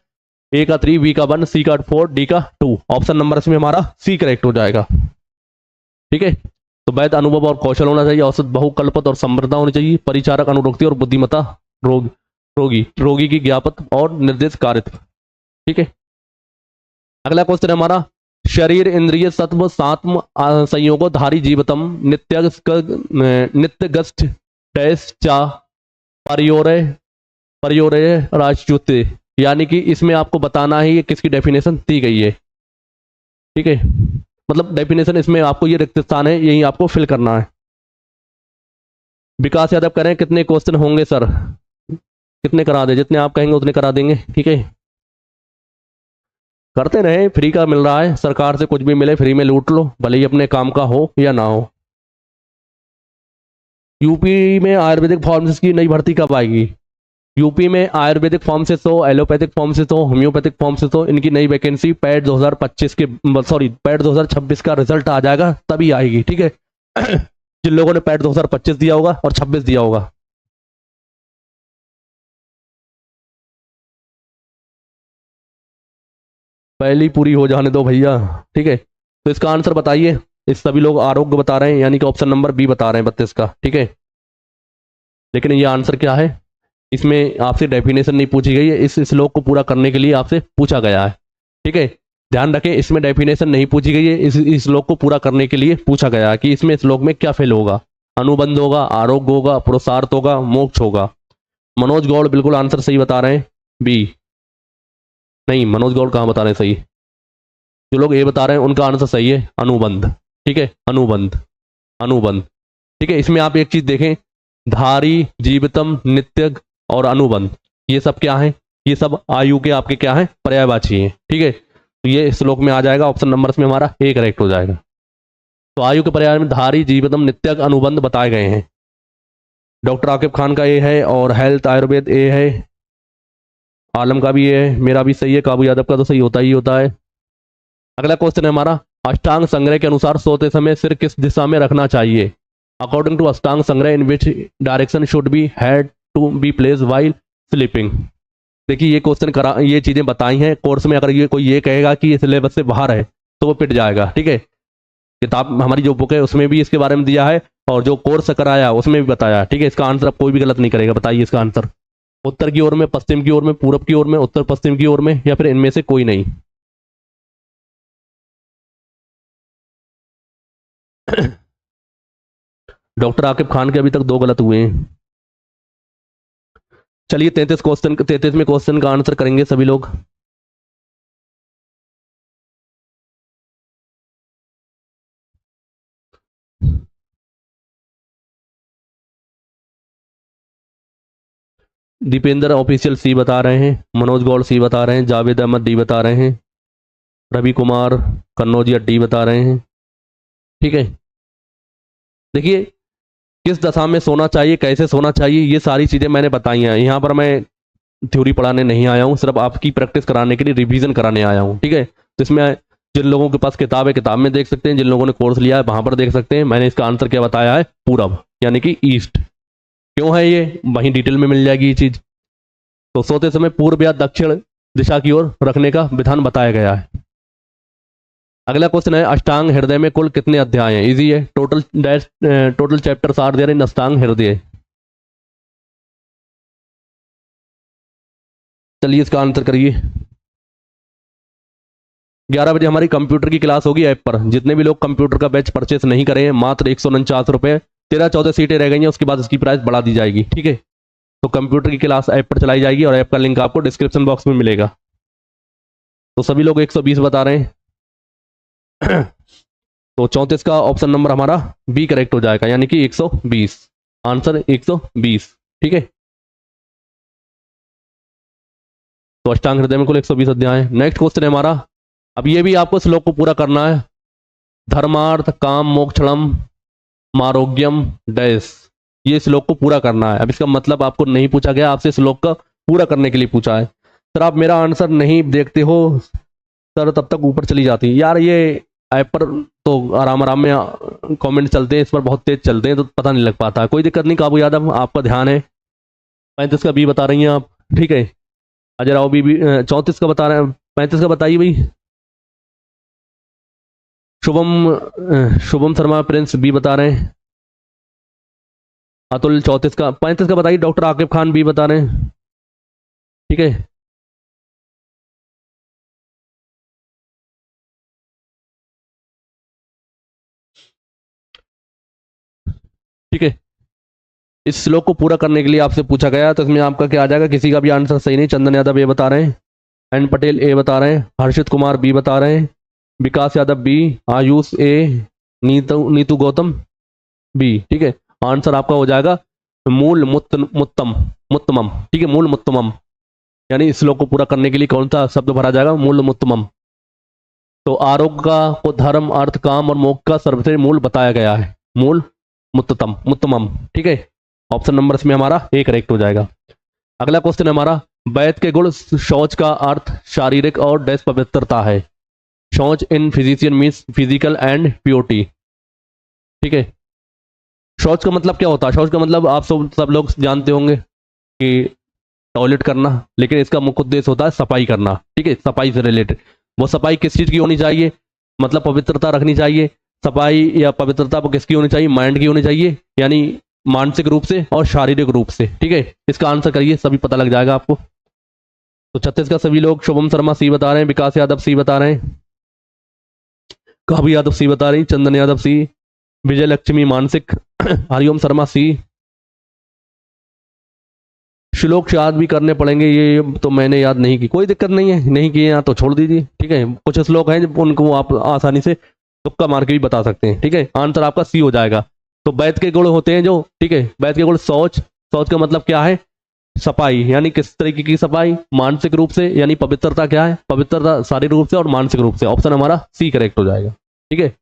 ए का 3, बी का 1, सी का 4, डी का 2, ऑप्शन नंबर इसमें हमारा सी करेक्ट हो जाएगा, ठीक है। तो वैध अनुभव और कौशल होना चाहिए, औसत बहुकल्पत और समृद्धता होनी चाहिए, परिचारक अनुरोक्ति और बुद्धिमत्ता, रोगी की ज्ञापत और निर्देश कारित्व, ठीक है। अगला क्वेश्चन है हमारा, शरीर इंद्रिय सत्व सात्म संयोगो धारी जीवतम नित्यगस्ट डैश चा परियोरे परियोरे राजच्युते, यानी कि इसमें आपको बताना है ये किसकी डेफिनेशन दी गई है, ठीक है। मतलब डेफिनेशन इसमें आपको ये रिक्त स्थान है, यही आपको फिल करना है। विकास यादव कह रहे हैं कितने क्वेश्चन होंगे सर, कितने करा दे, जितने आप कहेंगे उतने करा देंगे, ठीक है। करते रहे, फ्री का मिल रहा है, सरकार से कुछ भी मिले फ्री में लूट लो, भले ही अपने काम का हो या ना हो। यूपी में आयुर्वेदिक फार्मेसिस्ट की नई भर्ती कब आएगी, यूपी में आयुर्वेदिक फार्मेसिस्ट हो, एलोपैथिक फार्मेसिस्ट हो, होम्योपैथिक फार्मेसिस्ट हो, इनकी नई वैकेंसी पैट 2025 के पैट 2026 का रिजल्ट आ जाएगा तभी आएगी, ठीक है। जिन लोगों ने पैट 2025 दिया होगा और 26 दिया होगा। पहली पूरी हो जाने दो भैया, ठीक है। तो इसका आंसर बताइए, इस सभी लोग आरोग्य बता रहे हैं, यानी कि ऑप्शन नंबर बी बता रहे हैं 32 का, ठीक है। लेकिन ये आंसर क्या है, इसमें आपसे डेफिनेशन नहीं पूछी गई है, इस श्लोक को पूरा करने के लिए आपसे पूछा गया है, ठीक है। ध्यान रखें, इसमें डेफिनेशन नहीं पूछी गई है, इस श्लोक को पूरा करने के लिए पूछा गया है कि इसमें श्लोक में क्या फेल होगा, अनुबंध होगा, आरोग्य होगा, पुरुषार्थ होगा, मोक्ष होगा। मनोज गौड़ बिल्कुल आंसर सही बता रहे हैं, बी। नहीं, मनोज गौड़ कहाँ बता रहे हैं सही, जो लोग ए बता रहे हैं उनका आंसर सही है, अनुबंध, ठीक है, अनुबंध, अनुबंध, ठीक है। इसमें आप एक चीज देखें, धारी, जीवितम, नित्यग और अनुबंध, ये सब क्या है, ये सब आयु के आपके क्या है, पर्यायवाची हैं, ठीक है। तो ये श्लोक में आ जाएगा, ऑप्शन नंबर में हमारा ए करेक्ट हो जाएगा। तो आयु के पर्याय में धारी, जीवितम, नित्यग, अनुबंध बताए गए हैं। डॉक्टर आकिब खान का ए है, और हेल्थ आयुर्वेद ए है, आलम का भी ए है, मेरा भी सही है, काबू यादव का तो सही होता ही होता है। अगला क्वेश्चन है हमारा, अष्टांग संग्रह के अनुसार सोते समय सिर किस दिशा में रखना चाहिए, according to Ashtanga Sangraha in which direction should be had to be place while sleeping. देखिए ये क्वेश्चन करा, ये चीज़ें बताई हैं कोर्स में। अगर ये कोई ये कहेगा कि ये सिलेबस से बाहर है तो वो पिट जाएगा, ठीक है। किताब हमारी जो बुक है उसमें भी इसके बारे में दिया है और जो कोर्स कराया उसमें भी बताया, ठीक है। इसका आंसर अब कोई भी गलत नहीं करेगा। बताइए इसका आंसर। उत्तर की ओर में, पश्चिम की ओर में, पूरब की ओर में, उत्तर पश्चिम की ओर में, या फिर इनमें से कोई नहीं। डॉक्टर आकिब खान के अभी तक 2 गलत हुए हैं। चलिए 33वें क्वेश्चन का आंसर करेंगे सभी लोग। दीपेंद्र ऑफिशियल सी बता रहे हैं, मनोज गौड़ सी बता रहे हैं, जावेद अहमद डी बता रहे हैं, रवि कुमार कन्नौजिया डी बता रहे हैं, ठीक है। देखिए किस दशा में सोना चाहिए, कैसे सोना चाहिए, ये सारी चीज़ें मैंने बताई हैं। यहाँ पर मैं थ्योरी पढ़ाने नहीं आया हूँ, सिर्फ आपकी प्रैक्टिस कराने के लिए, रिवीजन कराने आया हूँ, ठीक है। तो इसमें जिन लोगों के पास किताब है किताब में देख सकते हैं, जिन लोगों ने कोर्स लिया है वहाँ पर देख सकते हैं। मैंने इसका आंसर क्या बताया है, पूरब यानी कि ईस्ट। क्यों है ये, वहीं डिटेल में मिल जाएगी ये चीज़। तो सोते समय पूर्व या दक्षिण दिशा की ओर रखने का विधान बताया गया है। अगला क्वेश्चन है, अष्टांग हृदय में कुल कितने अध्याय हैं। इजी है, total chapters are there in Ashtanga Hridaya. चलिए इसका आंसर करिए। 11 बजे हमारी कंप्यूटर की क्लास होगी ऐप पर। जितने भी लोग कंप्यूटर का बैच परचेस नहीं करें, मात्र 149 रुपये, 13-14 सीटें रह गई हैं, उसके बाद इसकी प्राइस बढ़ा दी जाएगी, ठीक है। तो कंप्यूटर की क्लास ऐप पर चलाई जाएगी और ऐप का लिंक आपको डिस्क्रिप्शन बॉक्स में मिलेगा। तो सभी लोग 120 बता रहे हैं। तो 34 का ऑप्शन नंबर हमारा बी करेक्ट हो जाएगा, यानी कि 120। आंसर 120, ठीक है। तो अष्टांग हृदय में कुल 120 अध्याय हैं। नेक्स्ट क्वेश्चन है हमारा, अब ये भी आपको श्लोक को पूरा करना है। धर्मार्थ काम मोक्षणम मारोग्यम डैश, ये श्लोक को पूरा करना है। अब इसका मतलब आपको नहीं पूछा गया, आपसे श्लोक का पूरा करने के लिए पूछा है। सर आप मेरा आंसर नहीं देखते हो सर, तब तक ऊपर चली जाती है यार। ये ऐप पर तो आराम आराम में कमेंट चलते हैं, इस पर बहुत तेज चलते हैं तो पता नहीं लग पाता। कोई दिक्कत नहीं, काबू यादव आपका ध्यान है। 35 का बी बता रही हैं आप, ठीक है। अजय राव बी 34 का बता रहे हैं, 35 का बताइए भाई। शुभम शर्मा प्रिंस बी बता रहे हैं। अतुल 35 का बताइए। डॉक्टर आकिब खान बी बता रहे हैं, ठीक है। ठीक है, इस श्लोक को पूरा करने के लिए आपसे पूछा गया, तो इसमें आपका क्या आ जाएगा। किसी का भी आंसर सही नहीं। चंदन यादव ए बता रहे हैं, एन पटेल ए बता रहे हैं, हर्षित कुमार बी बता रहे हैं, विकास यादव बी, आयुष ए, नीतू गौतम बी, ठीक है। आंसर आपका हो जाएगा मूल मुत्तमम, ठीक है। मूल मुत्तमम यानी इस श्लोक को पूरा करने के लिए कौन सा शब्द भरा जाएगा, मूल मुत्तमम। तो आरोग्य को धर्म अर्थ काम और मोक्ष का सर्वश्रेष्ठ मूल बताया गया है, मूल मुत्तमम, ठीक है। ऑप्शन नंबर इसमें हमारा ए करेक्ट हो जाएगा। अगला क्वेश्चन है हमारा, वैद के गुण शौच का अर्थ शारीरिक और डैश पवित्रता है। Shaucha in physician means physical and purity, ठीक है। शौच का मतलब क्या होता है, शौच का मतलब आप सब लोग जानते होंगे कि टॉयलेट करना, लेकिन इसका मुख्य उद्देश्य होता है सफाई करना, ठीक है। सफाई से रिलेटेड। वो सफाई किस चीज़ की होनी चाहिए, मतलब पवित्रता रखनी चाहिए। सफाई या पवित्रता वो किसकी होनी चाहिए, माइंड की होनी चाहिए, यानी मानसिक रूप से और शारीरिक रूप से, ठीक है। इसका आंसर करिए, सभी पता लग जाएगा आपको। तो 36 का सभी लोग, शुभम शर्मा सी बता रहे हैं, विकास यादव सी बता रहे हैं, काबू यादव सी बता रही, चंदन यादव सी, विजय लक्ष्मी मानसिक, हरिओम शर्मा सी। श्लोक याद भी करने पड़ेंगे, ये तो मैंने याद नहीं की, कोई दिक्कत नहीं है, नहीं किए यहाँ तो छोड़ दीजिए, ठीक है। कुछ श्लोक हैं उनको आप आसानी से तुक्का मार के भी बता सकते हैं, ठीक है। आंसर आपका सी हो जाएगा। तो वैद के गुण होते हैं जो, ठीक है, वैद के गुण शौच, शौच का मतलब क्या है, सफाई, यानी किस तरीके की सफाई, मानसिक रूप से, यानी पवित्रता क्या है, पवित्रता शारीरिक रूप से और मानसिक रूप से। ऑप्शन हमारा सी करेक्ट हो जाएगा, ठीक है।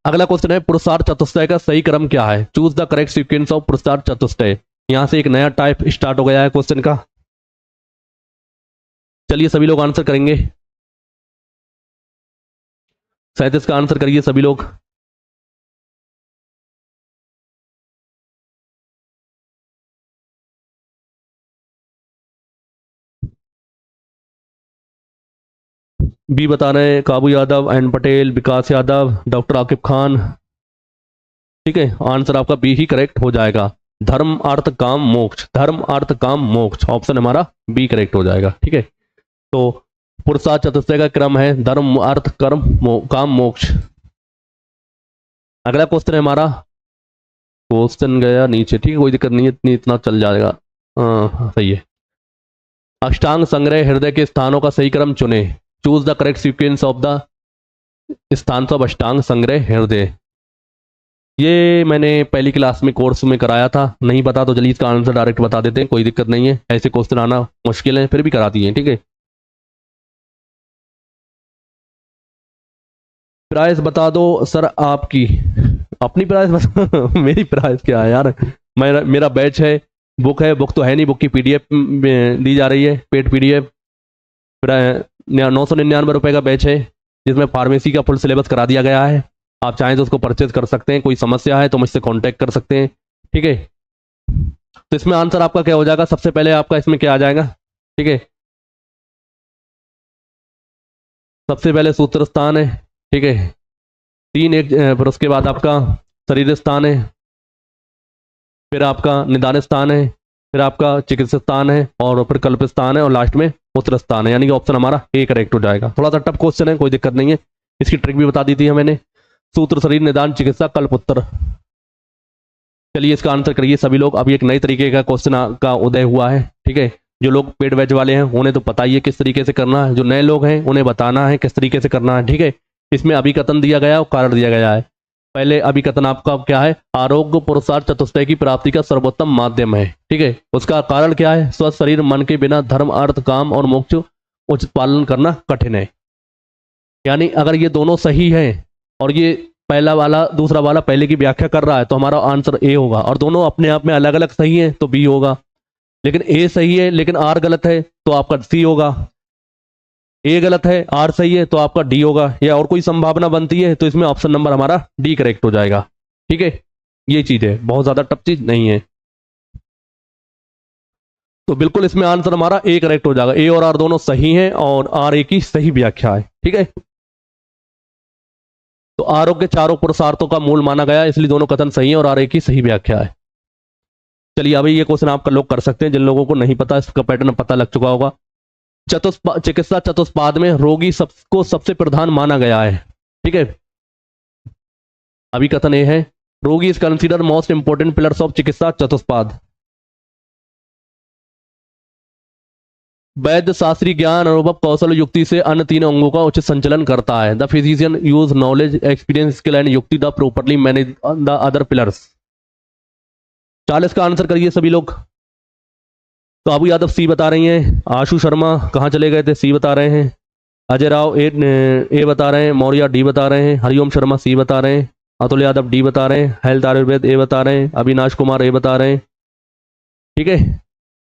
अगला क्वेश्चन है, पुरुषार्थ चतुष्टय का सही क्रम क्या है। Choose the correct sequence of पुरुषार्थ चतुष्टय। यहां से एक नया टाइप स्टार्ट हो गया है क्वेश्चन का। चलिए सभी लोग आंसर करेंगे। 37 का आंसर करिए सभी लोग। बी बता रहे हैं काबू यादव, एन पटेल, विकास यादव, डॉक्टर आकिब खान। ठीक है, आंसर आपका बी ही करेक्ट हो जाएगा। धर्म अर्थ काम मोक्ष, धर्म अर्थ काम मोक्ष, ऑप्शन हमारा बी करेक्ट हो जाएगा। ठीक है, तो पुरुषार्थ चतुष्टय का क्रम है धर्म अर्थ कर्म काम मोक्ष। अगला क्वेश्चन है हमारा, क्वेश्चन गया नीचे, ठीक है कोई दिक्कत नहीं है, इतना चल जाएगा। सही है। अष्टांग संग्रह हृदय के स्थानों का सही क्रम चुने, choose the correct sequence of the स्थान ऑफ अष्टांग संग्रह हृदय। ये मैंने पहली क्लास में कोर्स में कराया था, नहीं पता तो चलिए इसका आंसर डायरेक्ट बता देते हैं, कोई दिक्कत नहीं है, ऐसे क्वेश्चन आना मुश्किल है फिर भी करा दिए। ठीक है, प्राइस बता दो सर आपकी, अपनी प्राइस बता मेरी प्राइस क्या है यार, मेरा बैच है, बुक है, बुक तो है नहीं, बुक की पीडीएफ दी जा रही है, पेड पीडीएफ। 999 का बैच है जिसमें फार्मेसी का फुल सिलेबस करा दिया गया है, आप चाहें तो उसको परचेज कर सकते हैं, कोई समस्या है तो मुझसे कांटेक्ट कर सकते हैं। ठीक है, तो इसमें आंसर आपका क्या हो जाएगा, सबसे पहले आपका इसमें क्या आ जाएगा। ठीक है, सबसे पहले सूत्र स्थान है। ठीक है, 3 एक, फिर उसके बाद आपका शरीर स्थान है, फिर आपका निदान स्थान है, फिर आपका चिकित्सा स्थान है, और फिर कल्प स्थान है, और लास्ट में उत्तर स्थान है, यानी कि ऑप्शन हमारा ए करेक्ट हो जाएगा। थोड़ा सा टफ क्वेश्चन है, कोई दिक्कत नहीं है, इसकी ट्रिक भी बता दी थी मैंने। सूत्र शरीर निदान चिकित्सा कल्प उत्तर। चलिए इसका आंसर करिए सभी लोग। अभी एक नई तरीके का क्वेश्चन का उदय हुआ है। ठीक है, जो लोग पेड बैच वाले हैं उन्हें तो पता ही है किस तरीके से करना है, जो नए लोग हैं उन्हें बताना है किस तरीके से करना है। ठीक है, इसमें अभिकथन दिया गया है और कारण दिया गया है। पहले अभिकथन आपका क्या है, आरोग्य पुरुषार्थ चतुष्टय की प्राप्ति का सर्वोत्तम माध्यम है। ठीक है, उसका कारण क्या है, स्वस्थ शरीर मन के बिना धर्म अर्थ काम और मोक्ष उचित पालन करना कठिन है। यानी अगर ये दोनों सही है और ये पहला वाला दूसरा वाला पहले की व्याख्या कर रहा है तो हमारा आंसर ए होगा, और दोनों अपने आप में अलग अलग सही है तो बी होगा। लेकिन ए सही है लेकिन आर गलत है तो आपका सी होगा, ए गलत है आर सही है तो आपका डी होगा, या और कोई संभावना बनती है तो इसमें ऑप्शन नंबर हमारा डी करेक्ट हो जाएगा। ठीक है, ये चीज है, बहुत ज्यादा टफ चीज नहीं है, तो बिल्कुल इसमें आंसर हमारा ए करेक्ट हो जाएगा। ए और आर दोनों सही हैं और आर ए की सही व्याख्या है। ठीक है, तो आरोग्य चारों पुरुषार्थों का मूल माना गया, इसलिए दोनों कथन सही है और आर ए की सही व्याख्या है। चलिए अभी ये क्वेश्चन आप लोग कर सकते हैं, जिन लोगों को नहीं पता इसका पैटर्न पता लग चुका होगा। चिकित्सा चतुष्पाद में रोगी सबको सबसे प्रधान माना गया है। ठीक है, अभी कथन ये है, रोगी is consider most important pillars of चिकित्सा चतुष्पाद। वैद्य शास्त्रीय ज्ञान अनुभव कौशल युक्ति से अन्य 3 अंगों का उचित संचालन करता है। The physician use knowledge experience skill and yukti the properly manage the other pillars. 40 का आंसर करिए सभी लोग। काबू यादव सी बता रही हैं, आशु शर्मा कहाँ चले गए थे, सी बता रहे हैं, अजय राव ए बता रहे हैं, मौर्य डी बता रहे हैं, हरिओम शर्मा सी बता रहे हैं, अतुल यादव डी बता रहे हैं, हेल्थ आयुर्वेद ए बता रहे हैं, अविनाश कुमार ए बता रहे हैं। ठीक है,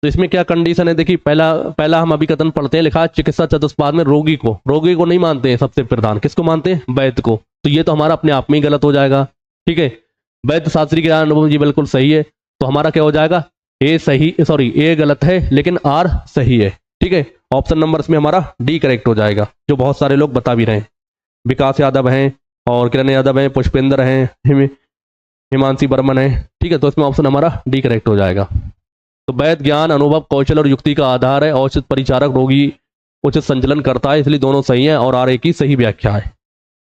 तो इसमें क्या कंडीशन है, देखिए पहला हम अभिकथन पढ़ते हैं, लिखा है चिकित्सा चतुष्पाद में रोगी को नहीं मानते हैं सबसे प्रधान, किसको मानते हैं, वैद्य को, तो ये तो हमारा अपने आप में ही गलत हो जाएगा। ठीक है, वैद्य शास्त्री के अनुभव ये बिल्कुल सही है, तो हमारा क्या हो जाएगा, ए गलत है लेकिन आर सही है। ठीक है, ऑप्शन नंबर इसमें हमारा डी करेक्ट हो जाएगा, जो बहुत सारे लोग बता भी रहे हैं। विकास यादव हैं और किरण यादव हैं, पुष्पेंद्र हैं, हिमांशी बर्मन है। ठीक है, तो इसमें ऑप्शन हमारा डी करेक्ट हो जाएगा। तो वैद्य ज्ञान अनुभव कौशल और युक्ति का आधार है, औचित परिचारक रोगी उचित संचलन करता है, इसलिए दोनों सही है और आर ए की सही व्याख्या है।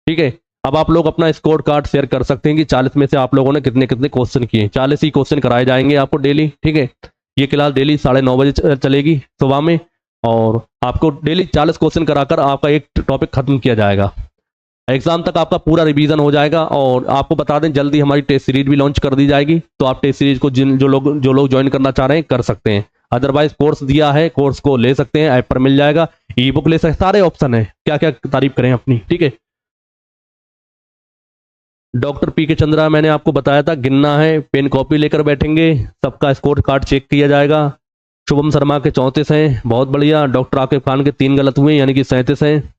ठीक है, अब आप लोग अपना स्कोर कार्ड शेयर कर सकते हैं कि 40 में से आप लोगों ने कितने कितने क्वेश्चन किए। 40 ही क्वेश्चन कराए जाएंगे आपको डेली। ठीक है, ये क्लास डेली 9:30 बजे चलेगी सुबह में, और आपको डेली 40 क्वेश्चन कराकर आपका एक टॉपिक खत्म किया जाएगा। एग्जाम तक आपका पूरा रिवीजन हो जाएगा, और आपको बता दें जल्दी हमारी टेस्ट सीरीज भी लॉन्च कर दी जाएगी, तो आप टेस्ट सीरीज को जो लोग ज्वाइन करना चाह रहे हैं कर सकते हैं। अदरवाइज कोर्स दिया है, कोर्स को ले सकते हैं, ऐप पर मिल जाएगा, ई बुक ले सकते, सारे ऑप्शन है, क्या क्या तारीफ करें अपनी। ठीक है, डॉक्टर पी के चंद्रा मैंने आपको बताया था, गिनना है, पेन कॉपी लेकर बैठेंगे, सबका स्कोर कार्ड चेक किया जाएगा। शुभम शर्मा के 34 हैं, बहुत बढ़िया। डॉक्टर आकिब खान के 3 गलत हुए, यानी कि 37 हैं।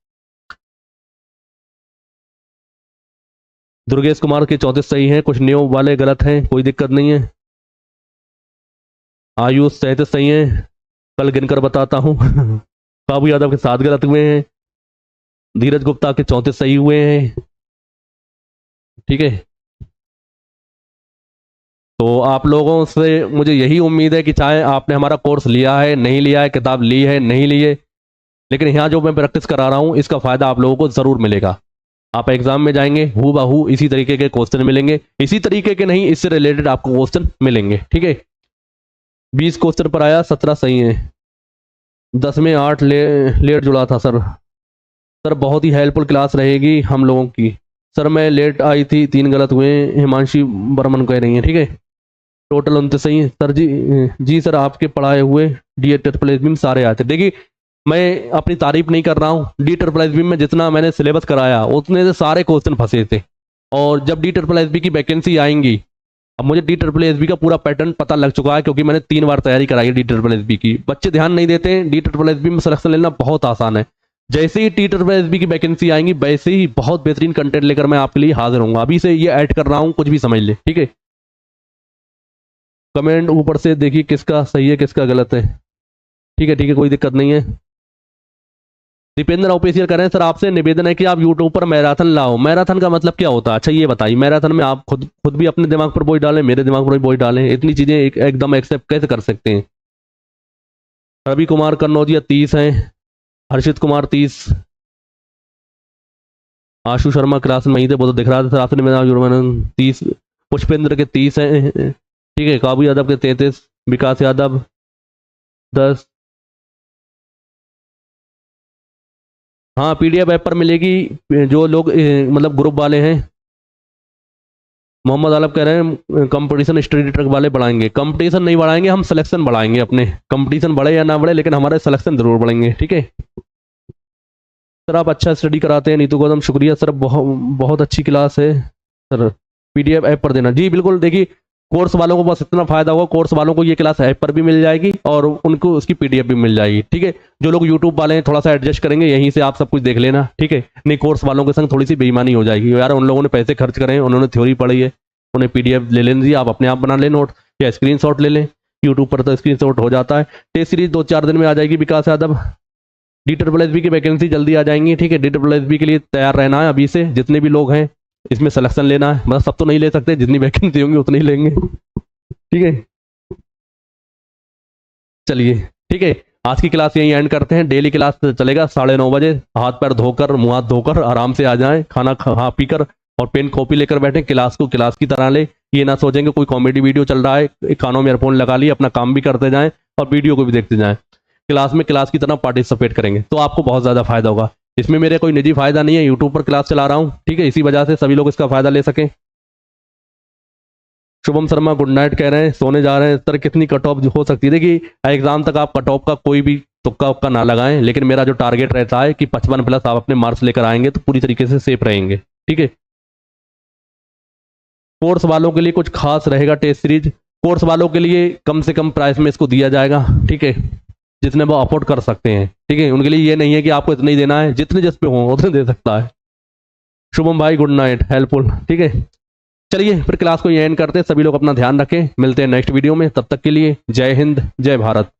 दुर्गेश कुमार के 34 सही हैं, कुछ न्यू वाले गलत हैं, कोई दिक्कत नहीं है। आयुष 37 सही हैं, कल गिनकर बताता हूँ। काबू यादव के 7 गलत हुए हैं। धीरज गुप्ता के 34 सही हुए हैं। ठीक है, तो आप लोगों से मुझे यही उम्मीद है कि चाहे आपने हमारा कोर्स लिया है, नहीं लिया है, किताब ली है, नहीं ली है, लेकिन यहाँ जो मैं प्रैक्टिस करा रहा हूँ इसका फ़ायदा आप लोगों को ज़रूर मिलेगा। आप एग्जाम में जाएंगे हू बहू इसी तरीके के क्वेश्चन मिलेंगे, इसी तरीके के नहीं, इससे रिलेटेड आपको क्वेश्चन मिलेंगे। ठीक है, 20 क्वेश्चन पर आया, 17 सही है, 10 में 8 लेट जुड़ा था सर। सर बहुत ही हेल्पफुल क्लास रहेगी हम लोगों की। सर मैं लेट आई थी, 3 गलत हुए, हिमांशी बर्मन कह रही हैं। ठीक है, टोटल 29 सही है सर जी। जी सर, आपके पढ़ाए हुए डी ट्रिपल एस बी में सारे आए थे। देखिए मैं अपनी तारीफ नहीं कर रहा हूँ, डी ट्रिपल एस बी में जितना मैंने सिलेबस कराया उतने से सारे क्वेश्चन फंसे थे। और जब डी ट्रिपल एस बी की वैकेंसी आएंगी, अब मुझे डी ट्रिपल एस बी का पूरा पैटर्न पता लग चुका है, क्योंकि मैंने 3 बार तैयारी कराई है डी ट्रिपल एस बी की। बच्चे ध्यान नहीं देते हैं, डी ट्रिपल एस बी में सिलेक्शन लेना बहुत आसान है। जैसे ही डी ट्रिपल एस बी की वैकेंसी आएंगी वैसे ही बहुत बेहतरीन कंटेंट लेकर मैं आपके लिए हाजिर हूँ। अभी से ये ऐड कर रहा हूँ, कुछ भी समझ ले। ठीक है, कमेंट ऊपर से देखिए किसका सही है किसका गलत है। ठीक है ठीक है, कोई दिक्कत नहीं है। दीपेंद्र ऑफिशियल कह रहे हैं सर आपसे निवेदन है कि आप यूट्यूब पर मैराथन लाओ। मैराथन का मतलब क्या होता है? अच्छा ये बताइए, मैराथन में आप खुद भी अपने दिमाग पर बोझ डालें, मेरे दिमाग पर भी बोझ डालें, इतनी चीजें एकदम एक्सेप्ट कैसे कर सकते हैं? रवि कुमार कन्नौजिया 30 हैं, हर्षित कुमार 30, आशु शर्मा क्लास में वहीं थे, वो तो दिख रहा था सर आपने मेरा जुर्माना 30, पुष्पेंद्र के 30 हैं। ठीक है, काबू यादव के 33, विकास यादव 10। हाँ पीडीएफ ऐप पर मिलेगी, जो लोग मतलब ग्रुप वाले हैं। मोहम्मद आलम कह रहे हैं कंपटीशन स्टडी ट्रक वाले बढ़ाएंगे। कंपटीशन नहीं बढ़ाएंगे, हम सिलेक्शन बढ़ाएंगे अपने। कंपटीशन बढ़े या ना बढ़े, लेकिन हमारे सिलेक्शन जरूर बढ़ेंगे। ठीक है सर, आप अच्छा स्टडी कराते हैं। नीतू गौतम शुक्रिया सर, बहुत अच्छी क्लास है सर, पीडीएफ ऐप पर देना। जी बिल्कुल, देखिए कोर्स वालों को बस इतना फायदा होगा, कोर्स वालों को ये क्लास ऐप पर भी मिल जाएगी और उनको उसकी पीडीएफ भी मिल जाएगी। ठीक है, जो लोग यूट्यूब वाले हैं थोड़ा सा एडजस्ट करेंगे, यहीं से आप सब कुछ देख लेना। ठीक है, नहीं कोर्स वालों के संग थोड़ी सी बेईमानी हो जाएगी यार, उन लोगों ने पैसे खर्च करे हैं, उन्होंने थ्योरी पढ़ी है, उन्हें पीडीएफ ले लेने दीजिए, आप अपने आप बना लें नोट या स्क्रीनशॉट ले लें। यूट्यूब पर तो स्क्रीनशॉट हो जाता है। टेस्ट सीरीज 2-4 दिन में आ जाएगी। Vikas Yadav, D triple S B की वैकेंसी जल्दी आ जाएंगी। ठीक है, डी ट्रिपल एस बी के लिए तैयार रहना है अभी से, जितने भी लोग हैं इसमें सिलेक्शन लेना है। मतलब सब तो नहीं ले सकते, जितनी वैकेंसी होंगी उतनी ही लेंगे। ठीक है चलिए, ठीक है आज की क्लास यहीं एंड करते हैं। डेली क्लास चलेगा 9:30 बजे। हाथ पैर धोकर, मुंह हाथ धोकर आराम से आ जाएं, खाना खा पी कर और पेन कॉपी लेकर बैठे, क्लास को क्लास की तरह ले। ये ना सोचेंगे कोई कॉमेडी वीडियो चल रहा है, कानों में ईयरफोन लगा लिए अपना काम भी करते जाएं और वीडियो को भी देखते जाएं। क्लास में क्लास की तरह पार्टिसिपेट करेंगे तो आपको बहुत ज़्यादा फायदा होगा। इसमें मेरे कोई निजी फायदा नहीं है, यूट्यूब पर क्लास चला रहा हूँ। ठीक है, इसी वजह से सभी लोग इसका फायदा ले सकें। शुभम शर्मा गुड नाइट कह रहे हैं, सोने जा रहे हैं। इस तरह कितनी कट ऑफ हो सकती है? देखिए एग्जाम तक आप कट ऑफ का कोई भी तुक्का उक्का ना लगाएं, लेकिन मेरा जो टारगेट रहता है कि 55+ आप अपने मार्क्स लेकर आएंगे तो पूरी तरीके से सेफ रहेंगे। ठीक है, कोर्स वालों के लिए कुछ खास रहेगा टेस्ट सीरीज। कोर्स वालों के लिए कम से कम प्राइस में इसको दिया जाएगा। ठीक है, जितने वो अफोर्ड कर सकते हैं। ठीक है, उनके लिए ये नहीं है कि आपको इतना ही देना है, जितने जिस पे हो उतने दे सकता है। शुभम भाई गुड नाइट, हेल्पफुल। ठीक है, चलिए फिर क्लास को ये एंड करते हैं। सभी लोग अपना ध्यान रखें, मिलते हैं नेक्स्ट वीडियो में। तब तक के लिए जय हिंद, जय भारत।